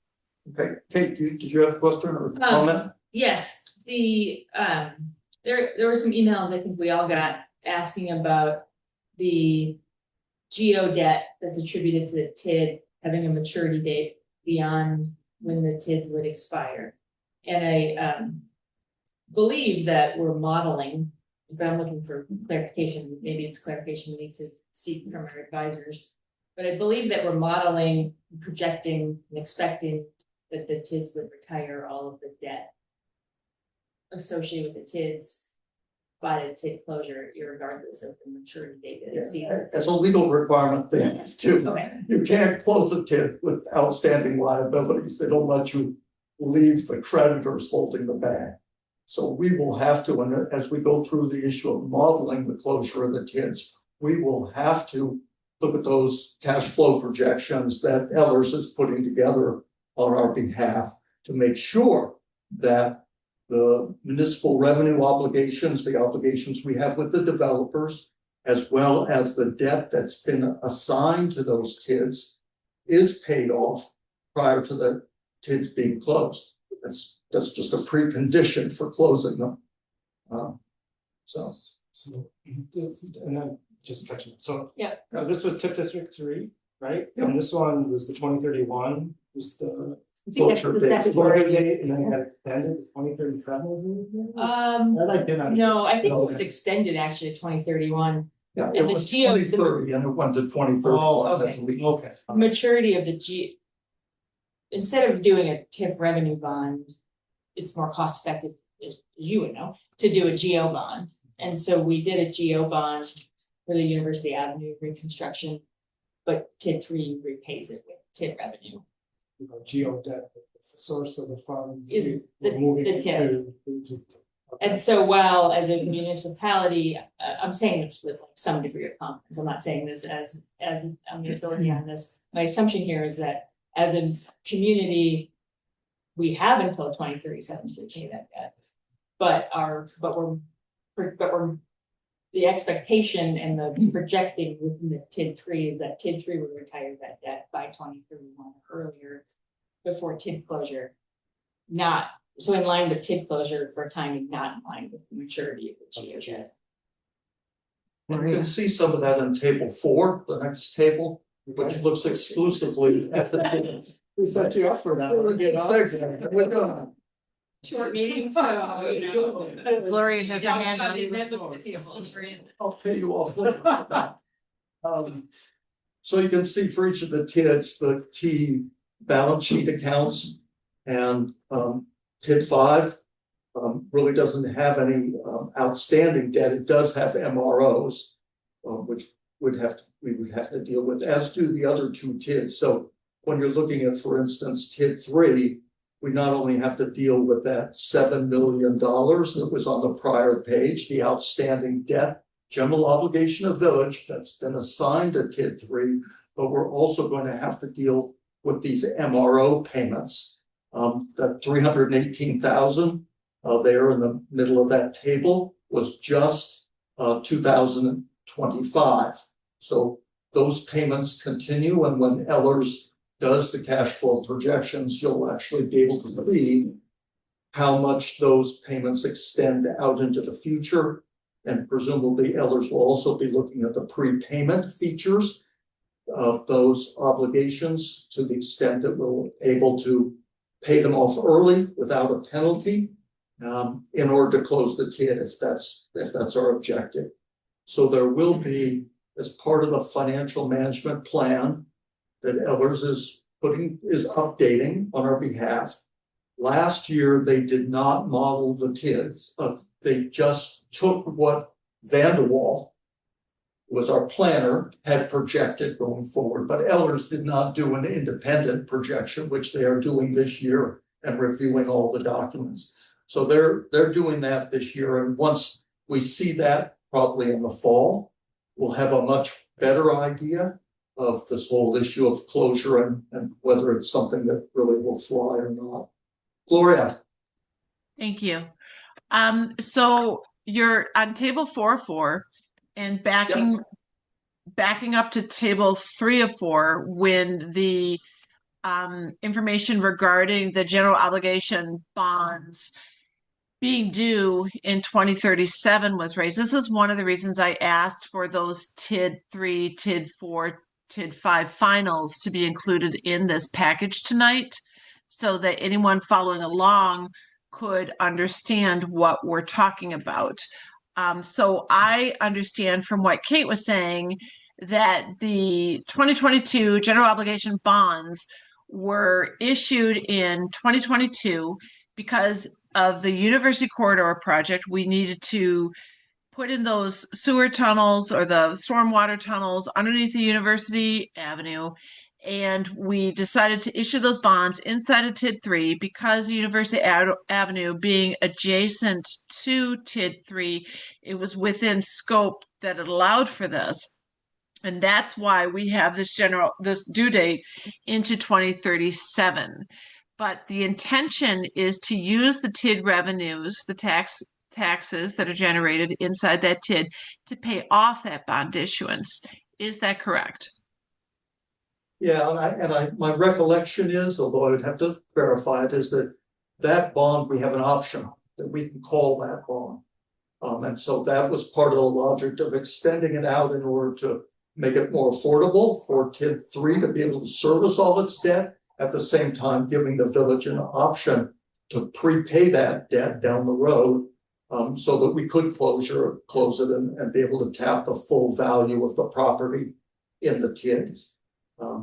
Okay, Kate, did you have a question or comment? Yes, there were some emails I think we all got asking about the geo debt that's attributed to the TID having a maturity date beyond when the TIDs would expire. And I believe that we're modeling, but I'm looking for clarification, maybe it's clarification we need to seek from our advisors. But I believe that we're modeling, projecting, and expecting that the TIDs would retire all of the debt associated with the TIDs by the TID closure, irregardless of the maturity date that it sees. As a legal requirement, they have to. Okay. You can't close a TID with outstanding liabilities. They don't let you leave the creditors holding the bag. So we will have to, and as we go through the issue of modeling the closure of the TIDs, we will have to look at those cash flow projections that Ellers is putting together on our behalf to make sure that the municipal revenue obligations, the obligations we have with the developers, as well as the debt that's been assigned to those TIDs is paid off prior to the TIDs being closed. That's just a precondition for closing them. So, and then just catching up. So. Yeah. This was TIF District 3, right? And this one was the 2031, was the. I think that's the statutory. And then it got extended to 2037, wasn't it? No, I think it was extended actually to 2031. Yeah, And it the was geo- 2030 and it went to 2031. Oh, okay. Maturity of the instead of doing a TIF revenue bond, it's more cost effective, as you would know, to do a geo bond. And so we did a geo bond for the University Avenue reconstruction, but TID 3 repays it with TID revenue. Geo debt, the source of the funds. Is we're moving the TID. And so while as a municipality, I'm saying this with like some degree of confidence, I'm not saying this as I'm the authority on this. My assumption here is that as a community, we have until 2037 to pay that debt. But we're the expectation and the projecting within the TID 3 is that TID 3 would retire that debt by 2031 earlier before TID closure. Not so in line with TID closure for timing, not in line with the maturity of the geo debt. You can see some of that in table 4, the next table, which looks exclusively at the TIDs. We set you up for that. We're done. Short meeting, so you know. Gloria has her hand Yeah, up. the amendment of the tables. I'll pay you off later. So you can see for each of the TIDs, the key balance sheet accounts and TID 5 really doesn't have any outstanding debt. It does have MROs, which we would have to deal with, as do the other 2 TIDs. So when you're looking at, for instance, TID 3, we not only have to deal with that $7 million that was on the prior page, the outstanding debt, general obligation of village that's been assigned to TID 3, but we're also going to have to deal with these MRO payments. That $318,000 there in the middle of that table was just 2025. So those payments continue, and when Ellers does the cash flow projections, you'll actually be able to see how much those payments extend out into the future. And presumably Ellers will also be looking at the prepayment features of those obligations to the extent that we're able to pay them off early without a penalty in order to close the TID if that's our objective. So there will be, as part of the financial management plan that Ellers is updating on our behalf. Last year, they did not model the TIDs. They just took what Vanderwall, who was our planner, had projected going forward, but Ellers did not do an independent projection, which they are doing this year and reviewing all the documents. So they're doing that this year, and once we see that, probably in the fall, we'll have a much better idea of this whole issue of closure and whether it's something that really will fly or not. Gloria. Thank you. So you're on table 404 and backing up to table 3 of 4 when the information regarding the general obligation bonds being due in 2037 was raised. This is one of the reasons I asked for those TID 3, TID 4, TID 5 finals to be included in this package tonight so that anyone following along could understand what we're talking about. So I understand from what Kate was saying that the 2022 general obligation bonds were issued in 2022 because of the University Corridor project. We needed to put in those sewer tunnels or the stormwater tunnels underneath the University Avenue. And we decided to issue those bonds inside of TID 3 because University Avenue being adjacent to TID 3, it was within scope that it allowed for this. And that's why we have this due date into 2037. But the intention is to use the TID revenues, the taxes that are generated inside that TID to pay off that bond issuance. Is that correct? Yeah, my recollection is, although I would have to verify it, is that bond, we have an option that we can call that bond. And so that was part of the logic of extending it out in order to make it more affordable for TID 3 to be able to service all its debt, at the same time giving the village an option to prepay that debt down the road, so that we could close it and be able to tap the full value of the property in the TIDs.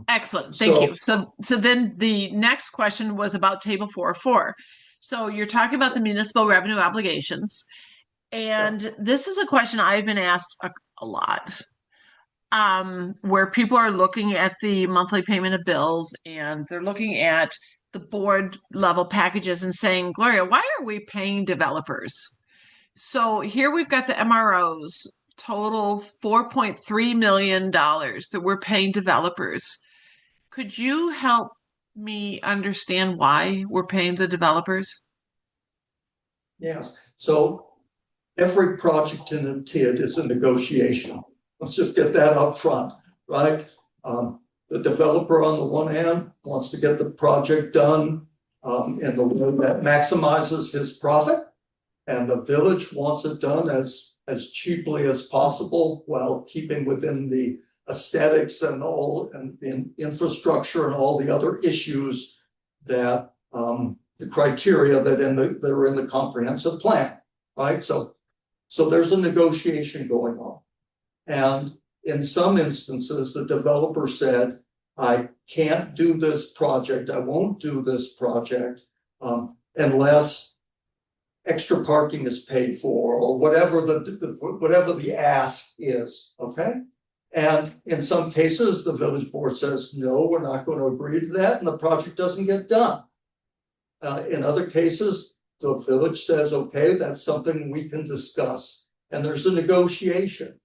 Excellent, thank you. So then the next question was about table 404. So you're talking about the municipal revenue obligations, and this is a question I've been asked a lot. Where people are looking at the monthly payment of bills and they're looking at the board level packages and saying, Gloria, why are we paying developers? So here we've got the MROs, total $4.3 million that we're paying developers. Could you help me understand why we're paying the developers? Yes, so every project in a TID is a negotiation. Let's just get that up front, right? The developer on the one hand wants to get the project done in the way that maximizes his profit, and the village wants it done as cheaply as possible while keeping within the aesthetics and the infrastructure and all the other issues that the criteria that are in the comprehensive plan, right? So there's a negotiation going on. And in some instances, the developer said, I can't do this project, I won't do this project unless extra parking is paid for, or whatever the ask is, okay? And in some cases, the village board says, no, we're not going to agree to that, and the project doesn't get done. In other cases, the village says, okay, that's something we can discuss, and there's a negotiation.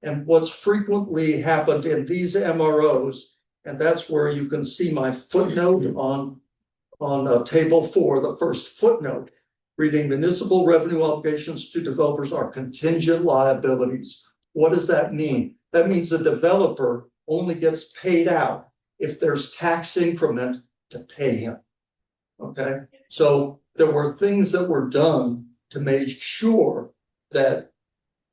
And what's frequently happened in these MROs, and that's where you can see my footnote on table 4, the first footnote, reading municipal revenue obligations to developers are contingent liabilities. What does that mean? That means the developer only gets paid out if there's tax increment to pay him. Okay, so there were things that were done to make sure that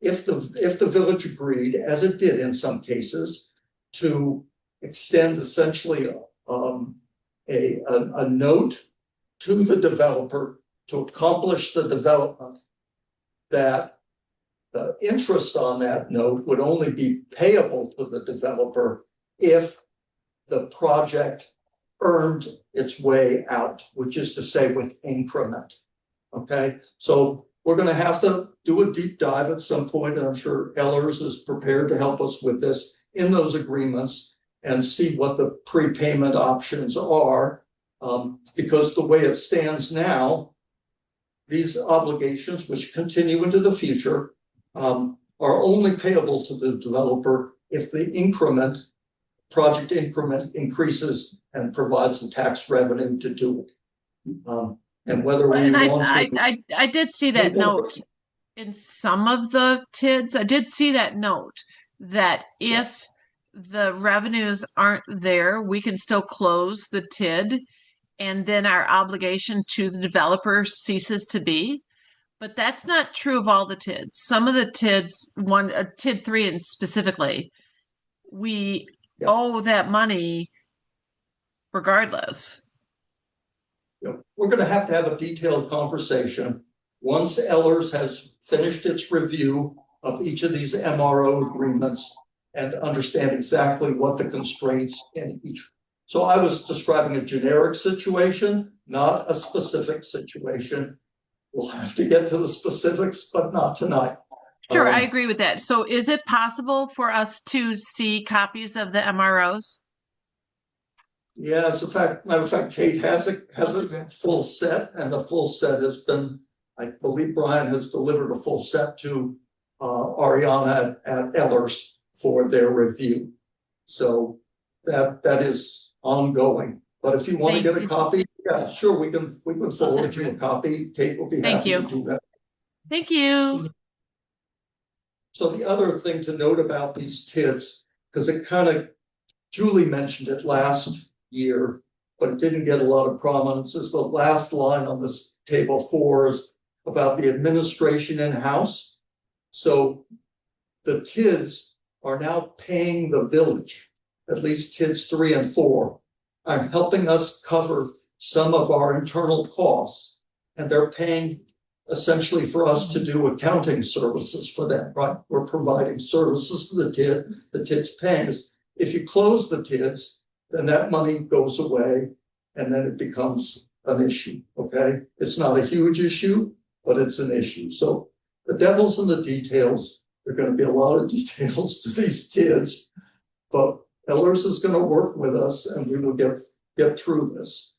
if the village agreed, as it did in some cases, to extend essentially a note to the developer to accomplish the development, that the interest on that note would only be payable to the developer if the project earned its way out, which is to say with increment. Okay, so we're going to have to do a deep dive at some point, and I'm sure Ellers is prepared to help us with this in those agreements and see what the prepayment options are, because the way it stands now, these obligations, which continue into the future, are only payable to the developer if the increment project increment increases and provides the tax revenue to do it. And whether we And want to. I did see that note in some of the TIDs. I did see that note that if the revenues aren't there, we can still close the TID and then our obligation to the developer ceases to be. But that's not true of all the TIDs. Some of the TIDs, TID 3 and specifically, we owe that money regardless. We're going to have a detailed conversation once Ellers has finished its review of each of these MRO agreements and understand exactly what the constraints in each. So I was describing a generic situation, not a specific situation. We'll have to get to the specifics, but not tonight. Sure, I agree with that. So is it possible for us to see copies of the MROs? Yeah, as a fact, matter of fact, Kate has a full set, and the full set has been, I believe Brian has delivered a full set to Ariana at Ellers for their review. So that is ongoing. But if you want to get a copy, yeah, sure, we can forward you a copy. Kate will be happy to do that. Thank you. So the other thing to note about these TIDs, because it kind of, Julie mentioned it last year, but it didn't get a lot of prominence, is the last line on this table 4 is about the administration in-house. So the TIDs are now paying the village, at least TIDs 3 and 4, are helping us cover some of our internal costs, and they're paying essentially for us to do accounting services for them, right? We're providing services to the TIDs paying us. If you close the TIDs, then that money goes away and then it becomes an issue, okay? It's not a huge issue, but it's an issue. So the devil's in the details. There are going to be a lot of details to these TIDs, but Ellers is going to work with us and we will get through this.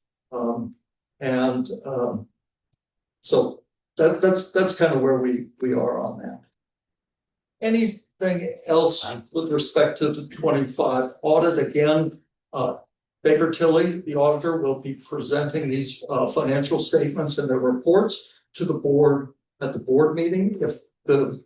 So that's kind of where we are on that. Anything else with respect to the 25 audit? Again, Baker Tilly, the auditor, will be presenting these financial statements and their reports to the board at the board meeting. If the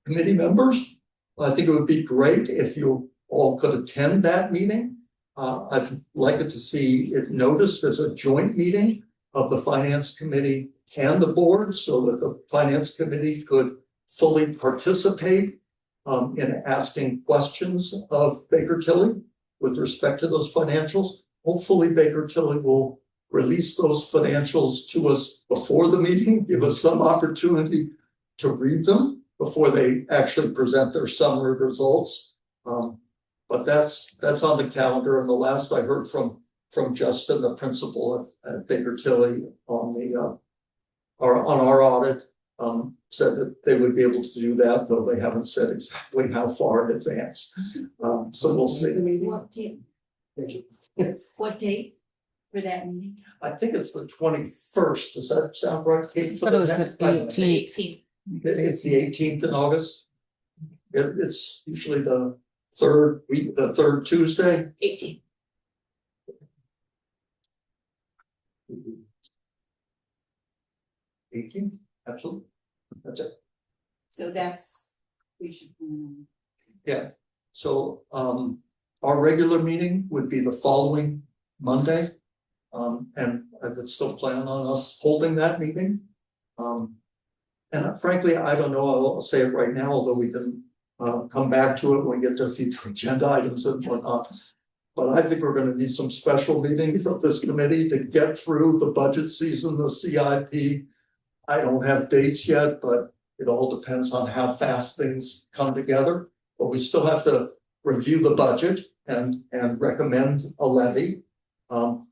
committee members, I think it would be great if you all could attend that meeting. I'd like it to see it noticed as a joint meeting of the finance committee and the board so that the finance committee could fully participate in asking questions of Baker Tilly with respect to those financials. Hopefully Baker Tilly will release those financials to us before the meeting, give us some opportunity to read them before they actually present their summary results. But that's on the calendar. And the last I heard from Justin, the principal at Baker Tilly on our audit, said that they would be able to do that, though they haven't said exactly how far in advance. So we'll see. What date for that meeting? I think it's the 21st. Does that sound right, Kate? But it was the 18th. It's the 18th in August. It's usually the third week, the third Tuesday. 18. Absolutely. That's it. So we should plan on. Yeah. So our regular meeting would be the following Monday. And I would still plan on us holding that meeting. And frankly, I don't know, I'll say it right now, although we can come back to it when we get to future agenda items and whatnot. But I think we're going to need some special meetings of this committee to get through the budget season, the CIP. I don't have dates yet, but it all depends on how fast things come together. But we still have to review the budget and recommend a levy.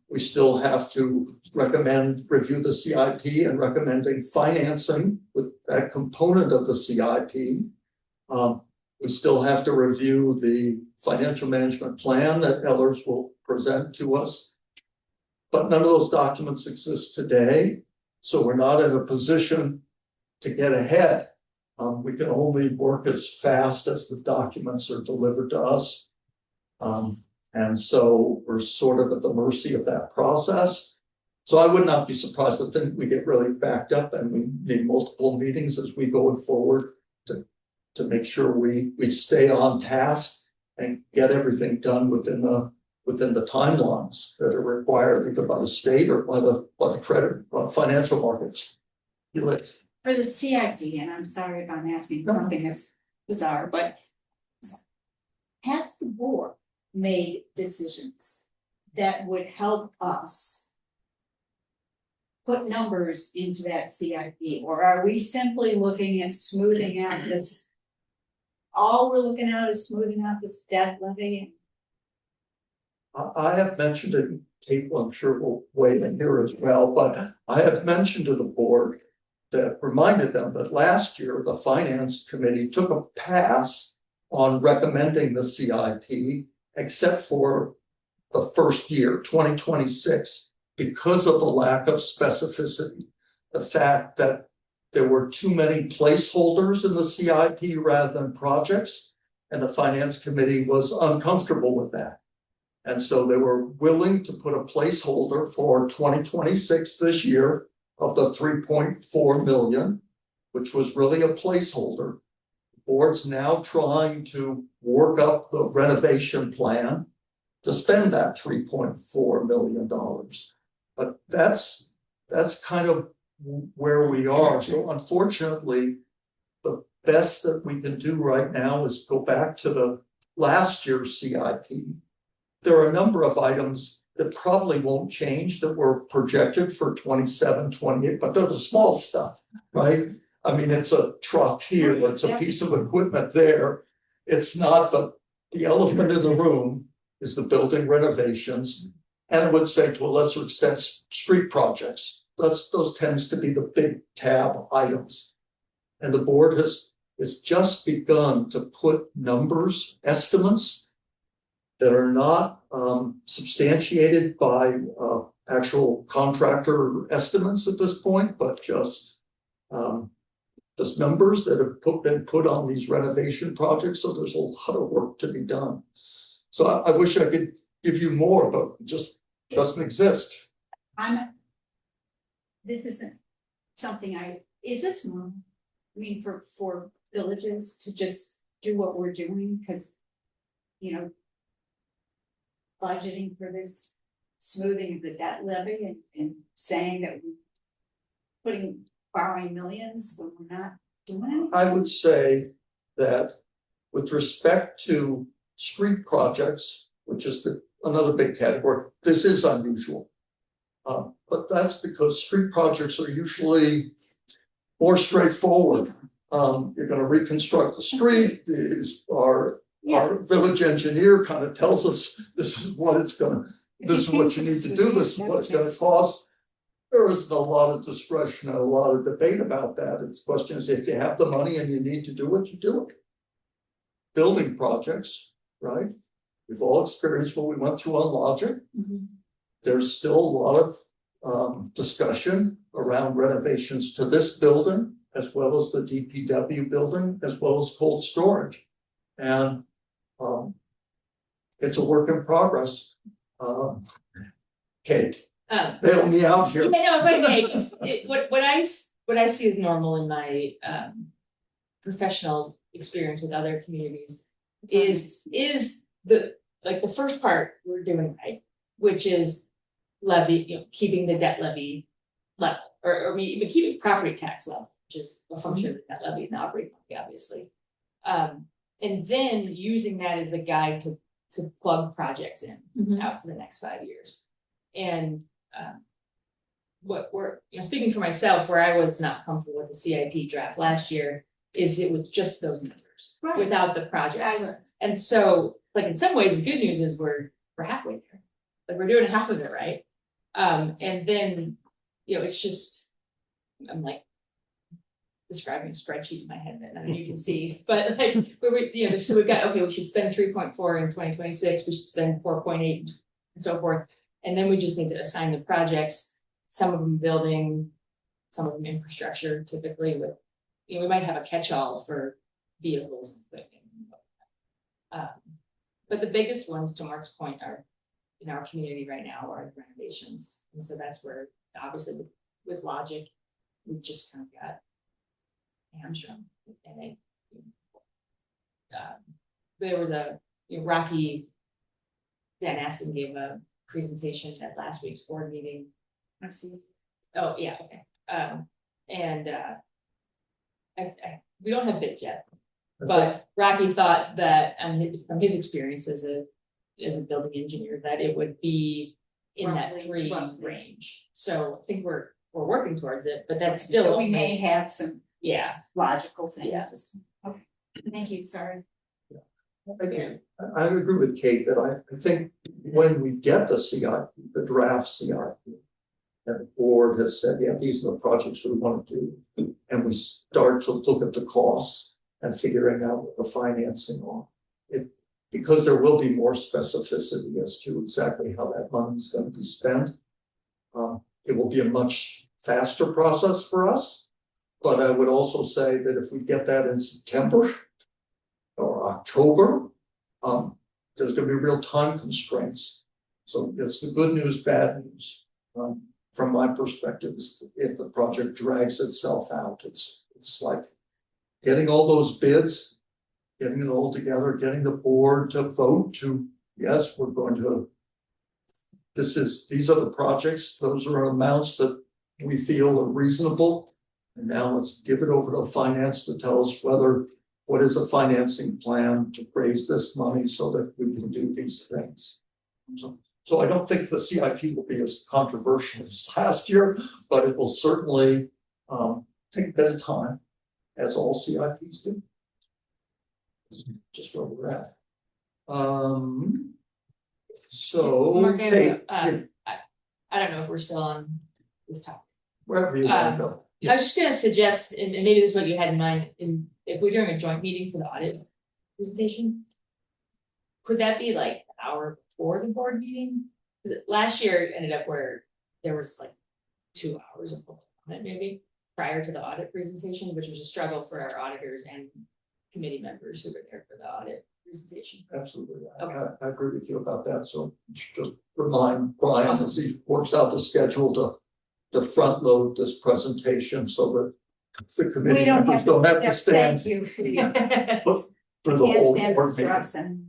We still have to review the CIP and recommending financing with that component of the CIP. We still have to review the financial management plan that Ellers will present to us. But none of those documents exist today. So we're not in a position to get ahead. We can only work as fast as the documents are delivered to us. And so we're sort of at the mercy of that process. So I would not be surprised if then we get really backed up and we need multiple meetings as we go forward to make sure we stay on task and get everything done within the timelines that are required either by the state or by the credit financial markets. Felix. For the CIP, and I'm sorry if I'm asking No. something that's bizarre, but has the board made decisions that would help us put numbers into that CIP, or are we simply looking at smoothing out this? All we're looking at is smoothing out this debt levy? I have mentioned it, Kate, I'm sure will weigh in here as well, but I have mentioned to the board that reminded them that last year, the finance committee took a pass on recommending the CIP, except for the first year, 2026, because of the lack of specificity. The fact that there were too many placeholders in the CIP rather than projects, and the finance committee was uncomfortable with that. And so they were willing to put a placeholder for 2026 this year of the 3.4 million, which was really a placeholder. The board's now trying to work up the renovation plan to spend that $3.4 million. But that's kind of where we are. So unfortunately, the best that we can do right now is go back to the last year's CIP. There are a number of items that probably won't change that were projected for 27, 28, but they're the small stuff, right? I mean, it's a truck here, it's a piece of equipment there. It's not the elephant in the room is the building renovations. And I would say to a lesser extent, street projects. Those tends to be the big tab items. And the board has just begun to put numbers, estimates that are not substantiated by actual contractor estimates at this point, but just numbers that have been put on these renovation projects. So there's a lot of work to be done. So I wish I could give you more, but it just doesn't exist. This isn't something is this normal? I mean, for villages to just do what we're doing, because, budgeting for this smoothing of the debt levy and saying that we're borrowing millions when we're not doing it? I would say that with respect to street projects, which is another big category, this is unusual. But that's because street projects are usually more straightforward. You're going to reconstruct the street. Our village engineer kind of tells us this is what you need to do. This is what it's going to cost. There isn't a lot of discretion and a lot of debate about that. It's the question is if you have the money and you need to do it, you do it. Building projects, right? We've all experienced what we went through on Logic. Mm-hmm. There's still a lot of discussion around renovations to this building, as well as the DPW building, as well as cold storage. And it's a work in progress. Kate, bail me out here. Yeah, no, but hey, what I see as normal in my professional experience with other communities is the first part we're doing right, which is levy, keeping the debt levy level, or even keeping property tax level, which is a function of the debt levy and the operating levy, obviously. And then using that as the guide to plug projects in out for the next 5 years. And what we're, speaking for myself, where I was not comfortable with the CIP draft last year, is it was just those numbers without the projects. Right. And so, in some ways, the good news is we're halfway there. We're doing half of it right. And then, it's just, I'm describing a spreadsheet in my head that you can see, but so we've got, we should spend 3.4 in 2026, we should spend 4.8 and so forth. And then we just need to assign the projects, some of them building, some of them infrastructure, typically with, we might have a catch-all for vehicles and equipment. But the biggest ones, to Mark's point, are in our community right now are renovations. And so that's where, obviously, with Logic, we just kind of got hamstrung. And there was Rocky Van Assen gave a presentation at last week's board meeting. I see. Oh, yeah, okay. We don't have bids yet, but Rocky thought that, from his experience as a building engineer, that it would be in that three range. So I think we're working towards it, but that's still. So we may have some Yeah, logical things. Yeah. Okay, thank you, sorry. I agree with Kate that I think when we get the CIP, the draft CIP, and the board has said, yeah, these are the projects we want to do, and we start to look at the costs and figuring out what the financing are. Because there will be more specificity as to exactly how that money is going to be spent. It will be a much faster process for us, but I would also say that if we get that in September or October, there's going to be real time constraints. So it's the good news, bad news. From my perspective, is if the project drags itself out, it's like getting all those bids, getting it all together, getting the board to vote to, yes, we're going to, these are the projects, those are amounts that we feel are reasonable. And now let's give it over to finance to tell us what is a financing plan to raise this money so that we can do these things. So I don't think the CIP will be as controversial as last year, but it will certainly take a bit of time, as all CIPs do. Just where we're at. So Mark, hey, I don't know if we're still on this topic. wherever you want to go. I was just gonna suggest, and maybe this is what you had in mind, if we're doing a joint meeting for the audit presentation, could that be like an hour before the board meeting? Because last year it ended up where there was like 2 hours of public comment maybe prior to the audit presentation, which was a struggle for our auditors and committee members who were there for the audit presentation. Absolutely. Okay. I agree with you about that. So just remind Brian as he works out the schedule to front load this presentation so that the committee members don't have to stand Thank you. for the Can't whole stand board the meeting. stress and.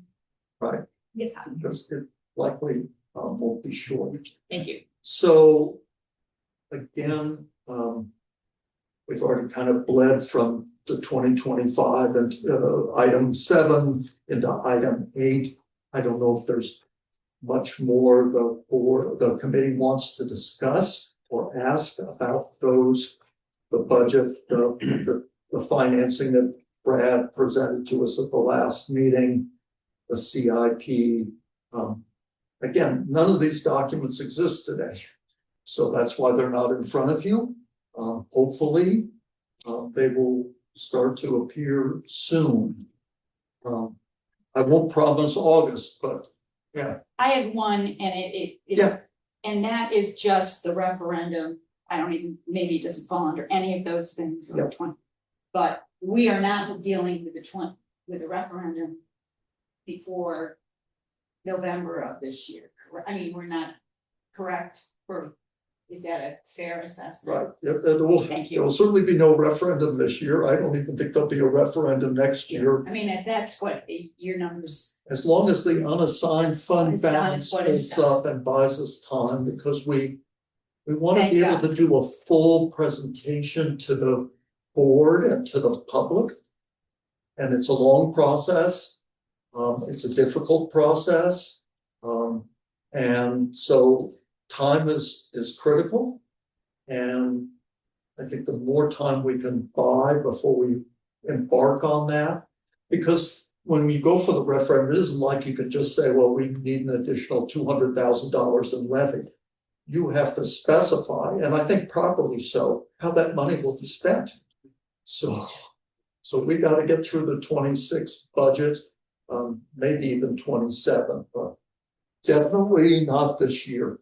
Right. It's hot. Because it likely won't be short. Thank you. So again, we've already kind of bled from the 2025 and item 7 into item 8. I don't know if there's much more the committee wants to discuss or ask about those, the budget, the financing that Brad presented to us at the last meeting, the CIP. Again, none of these documents exist today. So that's why they're not in front of you. Hopefully, they will start to appear soon. I won't promise August, but yeah. I have one and Yeah. and that is just the referendum. I don't even, maybe it doesn't fall under any of those things or Yep. 20. But we are not dealing with the referendum before November of this year. I mean, we're not correct, or is that a fair assessment? Right, there will certainly be no referendum this year. I don't even think there'll be a referendum next year. I mean, that's what your numbers. As long as the unassigned fund It's done, balance it's what it's holds up and buys us time, because we want to Thank be able God. to do a full presentation to the board and to the public. And it's a long process. It's a difficult process. And so time is critical. And I think the more time we can buy before we embark on that, because when you go for the referendum, it isn't like you can just say, well, we need an additional $200,000 in levy. You have to specify, and I think properly so, how that money will be spent. So we got to get through the 26 budget, maybe even 27, but definitely not this year.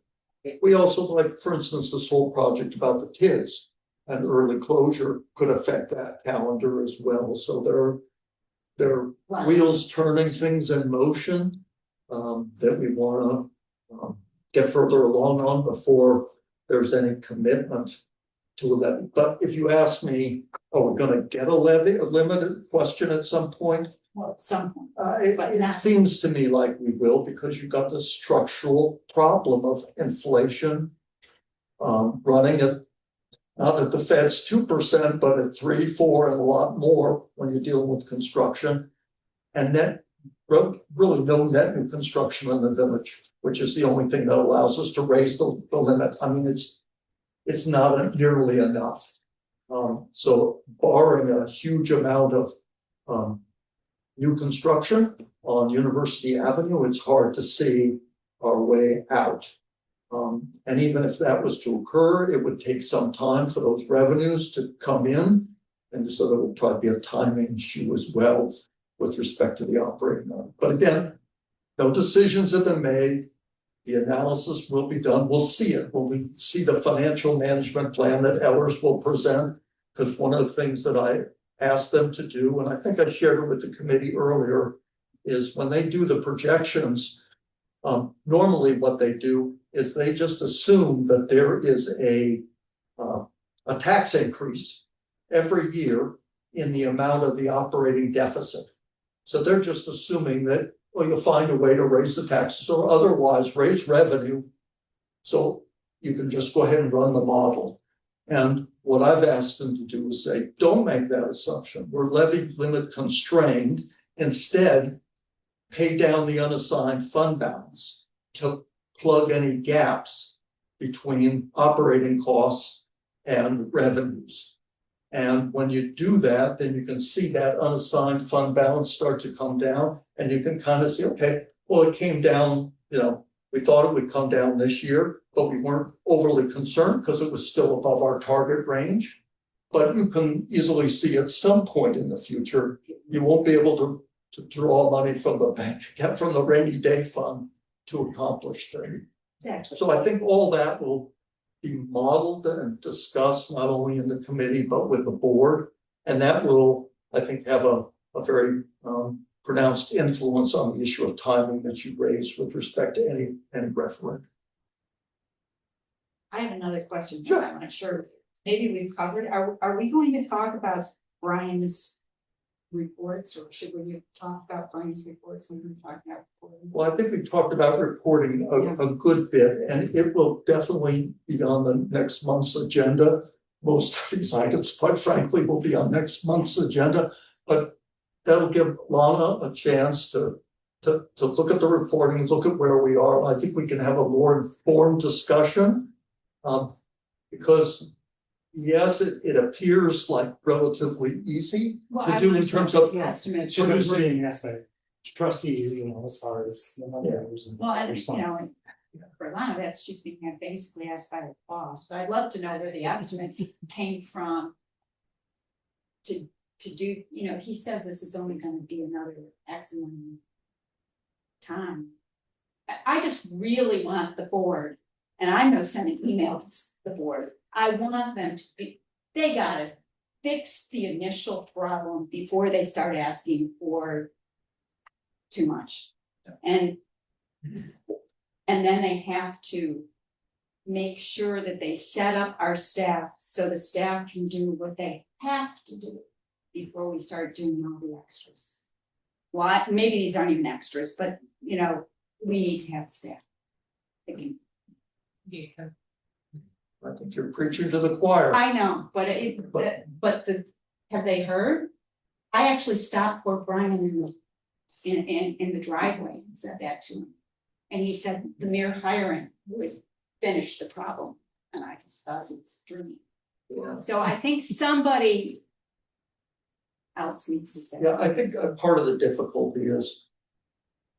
We also, like, for instance, this whole project about the kids and early closure could affect that calendar as well. So there are wheels turning, things in motion. that we wanna get further along on before there's any commitment to a levy. But if you ask me, are we gonna get a limited question at some point? Well, at some point. It But not- seems to me like we will, because you've got this structural problem of inflation. Running at, not at the Fed's 2%, but at 3, 4, and a lot more when you're dealing with construction. And net, really no net new construction in the village, which is the only thing that allows us to raise the limit. I mean, it's not nearly enough. So barring a huge amount of new construction on University Avenue, it's hard to see our way out. And even if that was to occur, it would take some time for those revenues to come in. And so there would probably be a timing issue as well with respect to the operating on it. But again, no decisions have been made. The analysis will be done. We'll see it when we see the financial management plan that Ellers will present. Because one of the things that I asked them to do, and I think I shared it with the committee earlier, is when they do the projections, normally what they do is they just assume that there is a tax increase every year in the amount of the operating deficit. So they're just assuming that, well, you'll find a way to raise the taxes or otherwise raise revenue. So you can just go ahead and run the model. And what I've asked them to do is say, don't make that assumption. We're levy limit constrained. Instead, pay down the unassigned fund balance to plug any gaps between operating costs and revenues. And when you do that, then you can see that unassigned fund balance start to come down, and you can kind of see, okay, well, it came down, we thought it would come down this year, but we weren't overly concerned because it was still above our target range. But you can easily see at some point in the future, you won't be able to draw money from the bank, get from the rainy day fund to accomplish things. Exactly. So I think all that will be modeled and discussed not only in the committee, but with the board. And that will, I think, have a very pronounced influence on the issue of timing that you raised with respect to any referendum. I have another question. Sure. I'm not sure. Maybe we've covered. Are we going to talk about Brian's reports, or should we talk about Brian's reports when we're talking about reporting? Well, I think we talked about reporting a good bit, and it will definitely be on the next month's agenda. Most of these items, quite frankly, will be on next month's agenda, but that'll give Lana a chance to look at the reporting, look at where we are. I think we can have a more informed discussion, because yes, it appears like relatively easy to do in terms of estimates. She's been being asked by trustees, as far as the numbers and Well, and response. for Lana, that's just being basically asked by the boss, but I'd love to know where the estimates came from. To do, he says this is only gonna be another X amount of time. I just really want the board, and I'm not sending emails to the board, I want them to be, they gotta fix the initial problem before they start asking for too much. And then they have to make sure that they set up our staff so the staff can do what they have to do before we start doing all the extras. Well, maybe these aren't even extras, but we need to have staff. I think you're preaching to the choir. I know, but have they heard? I actually stopped poor Brian in the driveway and said that to him. And he said the mere hiring would finish the problem. And I just thought it's a dream. Yeah. So I think somebody else needs to say. Yeah, I think part of the difficulty is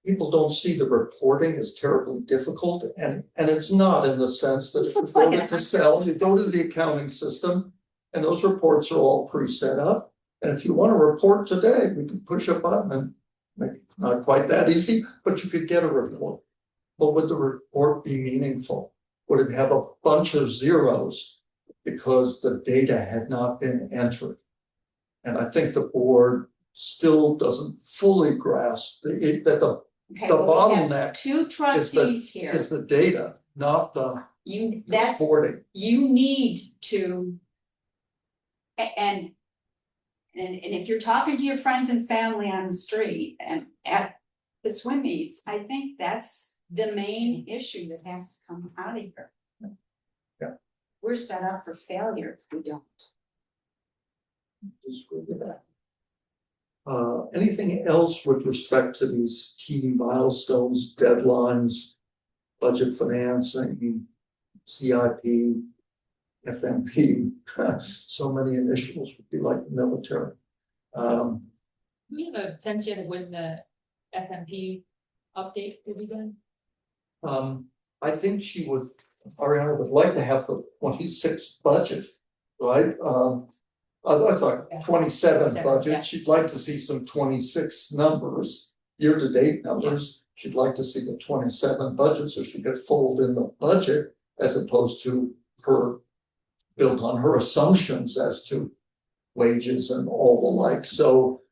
people don't see the reporting as terribly difficult, and it's not, in the sense that This if you looks go like to an Cassell, you go to the accounting system, and those reports are all pre-set up. And if you want to report today, we can push a button, and maybe not quite that easy, but you could get a report. But would the report be meaningful? Would it have a bunch of zeros because the data had not been entered? And I think the board still doesn't fully grasp that Okay, The well, we have bottleneck two trustees here. is the data, not the That's, reporting. you need to. And if you're talking to your friends and family on the street and at the swim meets, I think that's the main issue that has to come out of here. Yeah. We're set up for failure if we don't. Disagree with that. Anything else with respect to these key milestones, deadlines, budget financing, CIP, FMP, so many initials would be like the military. Do we have a sense yet of when the FMP update will be done? I think Ariana would like to have the 26 budget, right? I thought Yeah. 27 Yeah. budget, she'd like to see some 26 numbers, year-to-date numbers. She'd like to see the 27 budget, so she could fold in the budget as opposed to her built on her assumptions as to wages and all the like. So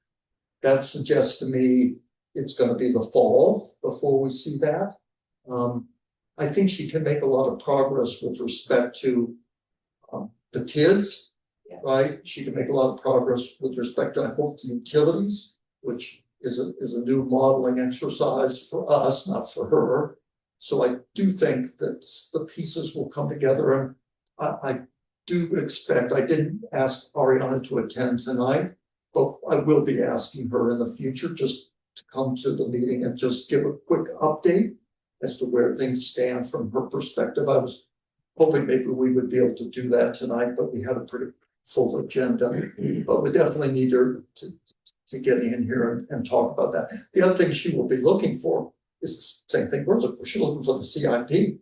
that suggests to me it's gonna be the fall before we see that. I think she can make a lot of progress with respect to the kids, Yeah. right? She can make a lot of progress with respect to, I hope, the utilities, which is a new modeling exercise for us, not for her. So I do think that the pieces will come together, and I do expect, I didn't ask Ariana to attend tonight, but I will be asking her in the future just to come to the meeting and just give a quick update as to where things stand from her perspective. I was hoping maybe we would be able to do that tonight, but we had a pretty full agenda. But we definitely need her to get in here and talk about that. The other thing she will be looking for is the same thing we're looking for. She's looking for the CIP.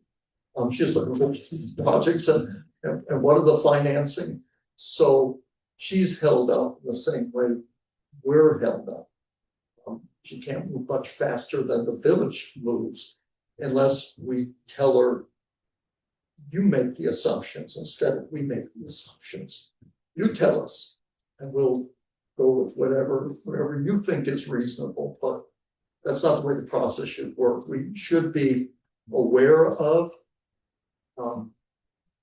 She's looking for projects and what are the financing. So she's held up the same way we're held up. She can't move much faster than the village moves unless we tell her, you make the assumptions instead of we make the assumptions. You tell us, and we'll go with whatever you think is reasonable, but that's not the way the process should work. We should be aware of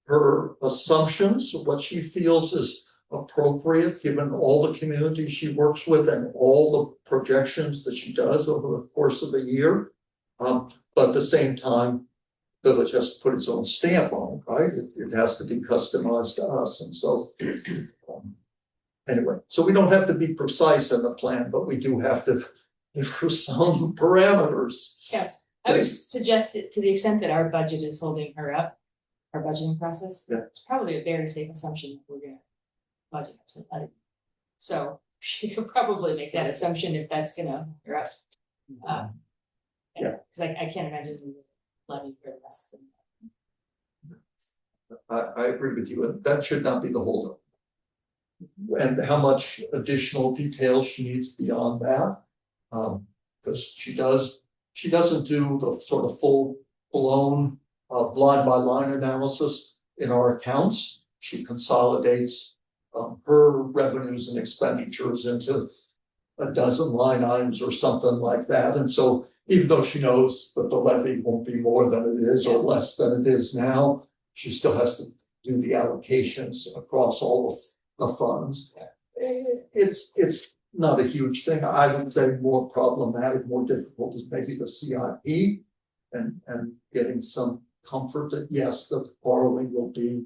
her assumptions, what she feels is appropriate given all the communities she works with and all the projections that she does over the course of a year. But at the same time, the village has to put its own stamp on it, right? It has to be customized to us, and so anyway, so we don't have to be precise in the plan, but we do have to give her some parameters. Yeah, I would just suggest that to the extent that our budget is holding her up, our budgeting process, Yeah. it's probably a very safe assumption that we're gonna budget up to that. So she could probably make that assumption if that's gonna hold her up. Yeah. Cause I can't imagine we would levy for less than that. I agree with you, and that should not be the holdup. And how much additional detail she needs beyond that. Because she doesn't do the sort of full blown line by line analysis in our accounts. She consolidates her revenues and expenditures into a dozen line items or something like that. And so even though she knows that the levy won't be more than it is or less than it is now, she still has to do the allocations across all the funds. It's not a huge thing. I would say more problematic, more difficult is maybe the CIP and getting some comfort that yes, the borrowing will be,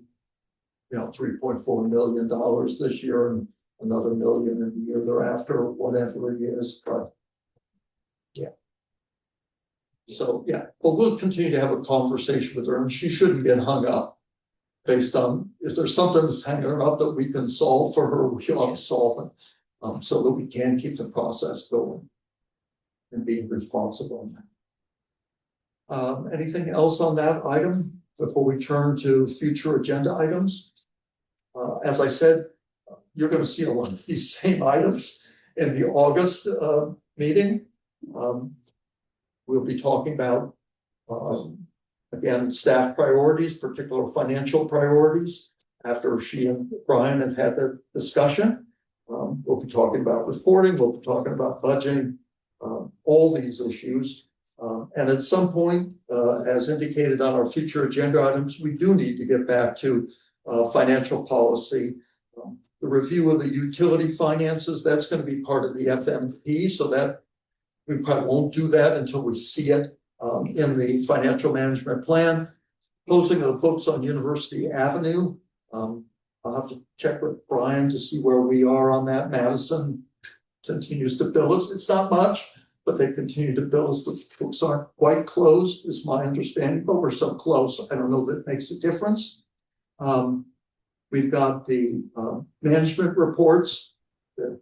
$3.4 million this year and another million in the year thereafter, whatever it is, but yeah. So, yeah, but we'll continue to have a conversation with her, and she shouldn't get hung up based on, if there's something that's hanging her up that we can solve for her, we ought to solve it, so that we can keep the process going and being responsible. Anything else on that item before we turn to future agenda items? As I said, you're going to see a lot of these same items in the August meeting. We'll be talking about, again, staff priorities, particular financial priorities. After she and Brian have had their discussion, we'll be talking about reporting, we'll be talking about budgeting, all these issues. And at some point, as indicated on our future agenda items, we do need to get back to financial policy. The review of the utility finances, that's going to be part of the FMP, so that we probably won't do that until we see it in the financial management plan. Closing of the books on University Avenue. I'll have to check with Brian to see where we are on that. Madison continues to bill us. It's not much, but they continue to bill us. The books aren't quite closed, is my understanding, but we're so close. I don't know that makes a difference. We've got the management reports that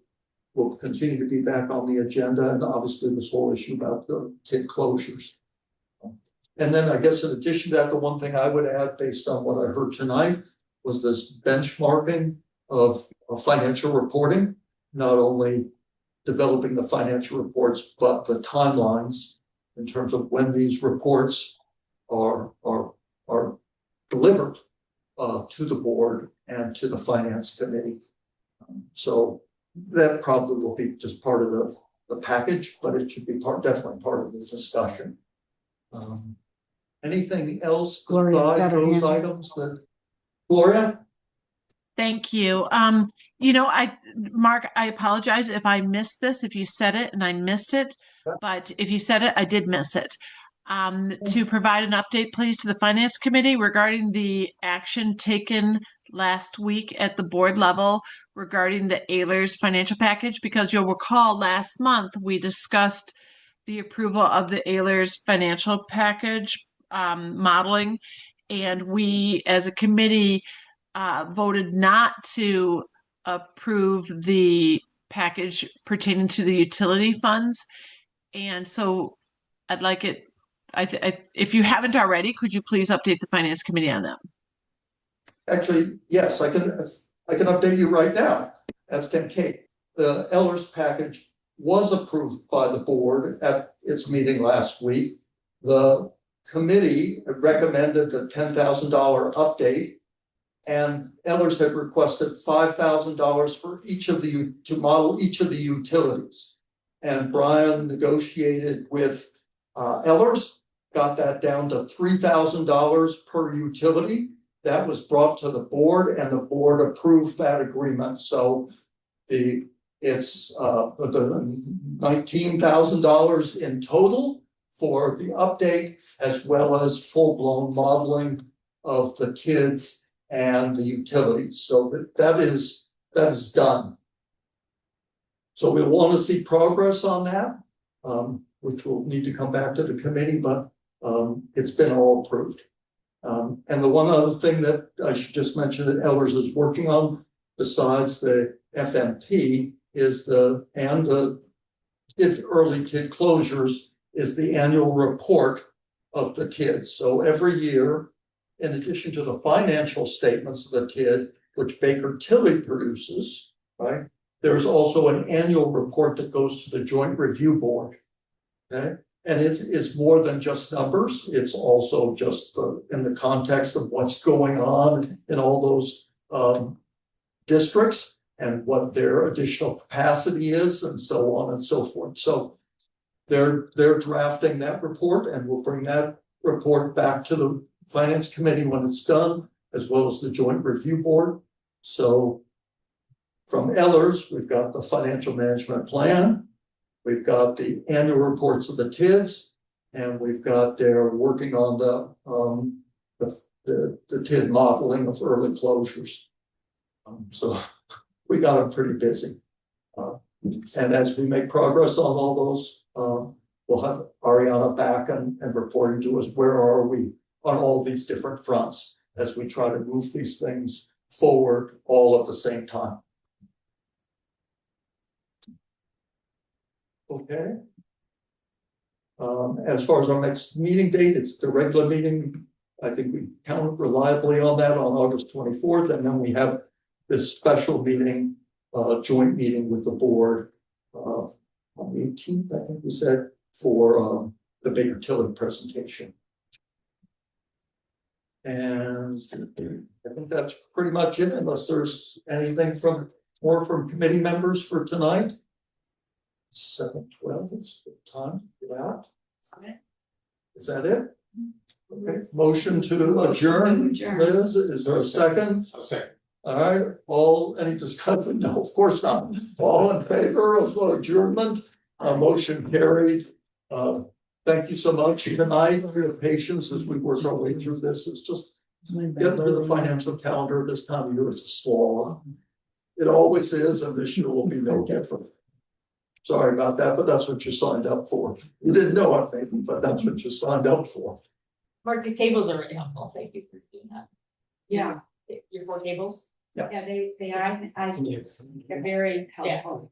will continue to be back on the agenda, and obviously this whole issue about the TID closures. And then I guess in addition to that, the one thing I would add based on what I heard tonight was this benchmarking of financial reporting, not only developing the financial reports, but the timelines in terms of when these reports are delivered to the board and to the finance committee. So that probably will be just part of the package, but it should be definitely part of the discussion. Anything else Gloria besides got her those hand. items that, Gloria? Thank you. Mark, I apologize if I missed this, if you said it and I missed it, but if you said it, I did miss it. To provide an update, please, to the Finance Committee regarding the action taken last week at the board level regarding the Ehlers financial package, because you'll recall last month we discussed the approval of the Ehlers financial package modeling, and we as a committee voted not to approve the package pertaining to the utility funds. And so I'd like it, if you haven't already, could you please update the Finance Committee on that? Actually, yes, I can update you right now. As can Kate. The Ehlers package was approved by the board at its meeting last week. The committee recommended a $10,000 update, and Ehlers had requested $5,000 for to model each of the utilities. And Brian negotiated with Ehlers, got that down to $3,000 per utility. That was brought to the board, and the board approved that agreement. So it's the $19,000 in total for the update, as well as full-blown modeling of the TIDs and the utilities. So that is done. So we'll want to see progress on that, which will need to come back to the committee, but it's been all approved. And the one other thing that I should just mention that Ehlers is working on, besides the FMP, is the early TID closures, is the annual report of the TID. So every year, in addition to the financial statements of the TID, which Baker Tilly produces, right, there's also an annual report that goes to the Joint Review Board. Okay, and it's more than just numbers. It's also just in the context of what's going on in all those districts and what their additional capacity is, and so on and so forth. So they're drafting that report, and we'll bring that report back to the Finance Committee when it's done, as well as the Joint Review Board. So from Ehlers, we've got the financial management plan, we've got the annual reports of the TIDs, and we've got they're working on the TID modeling of early closures. So we got them pretty busy. And as we make progress on all those, we'll have Ariana back and reporting to us where are we on all these different fronts as we try to move these things forward all at the same time. Okay. As far as our next meeting date, it's the regular meeting. I think we count reliably on that on August 24th, and then we have this special meeting, joint meeting with the board on the 18th, I think we said, for the Baker Tilly presentation. And I think that's pretty much it, unless there's anything more from committee members for tonight. 7:12, it's good time to get out. Is that it? Okay, motion to adjourn, adjourn. Liz, is there a second? I'll say. All right, any discussion? No, of course not. All in favor of adjournment? Motion carried. Thank you so much tonight for your patience as we work our way through this. It's just getting through the financial calendar this time of year is a slog. It always is, and this year will be no different. Sorry about that, but that's what you signed up for. You didn't know it, maybe, but that's what you signed up for. Mark, these tables are really helpful. Thank you for doing that. Yeah. Your 4 tables? Yeah, they are, they're very helpful.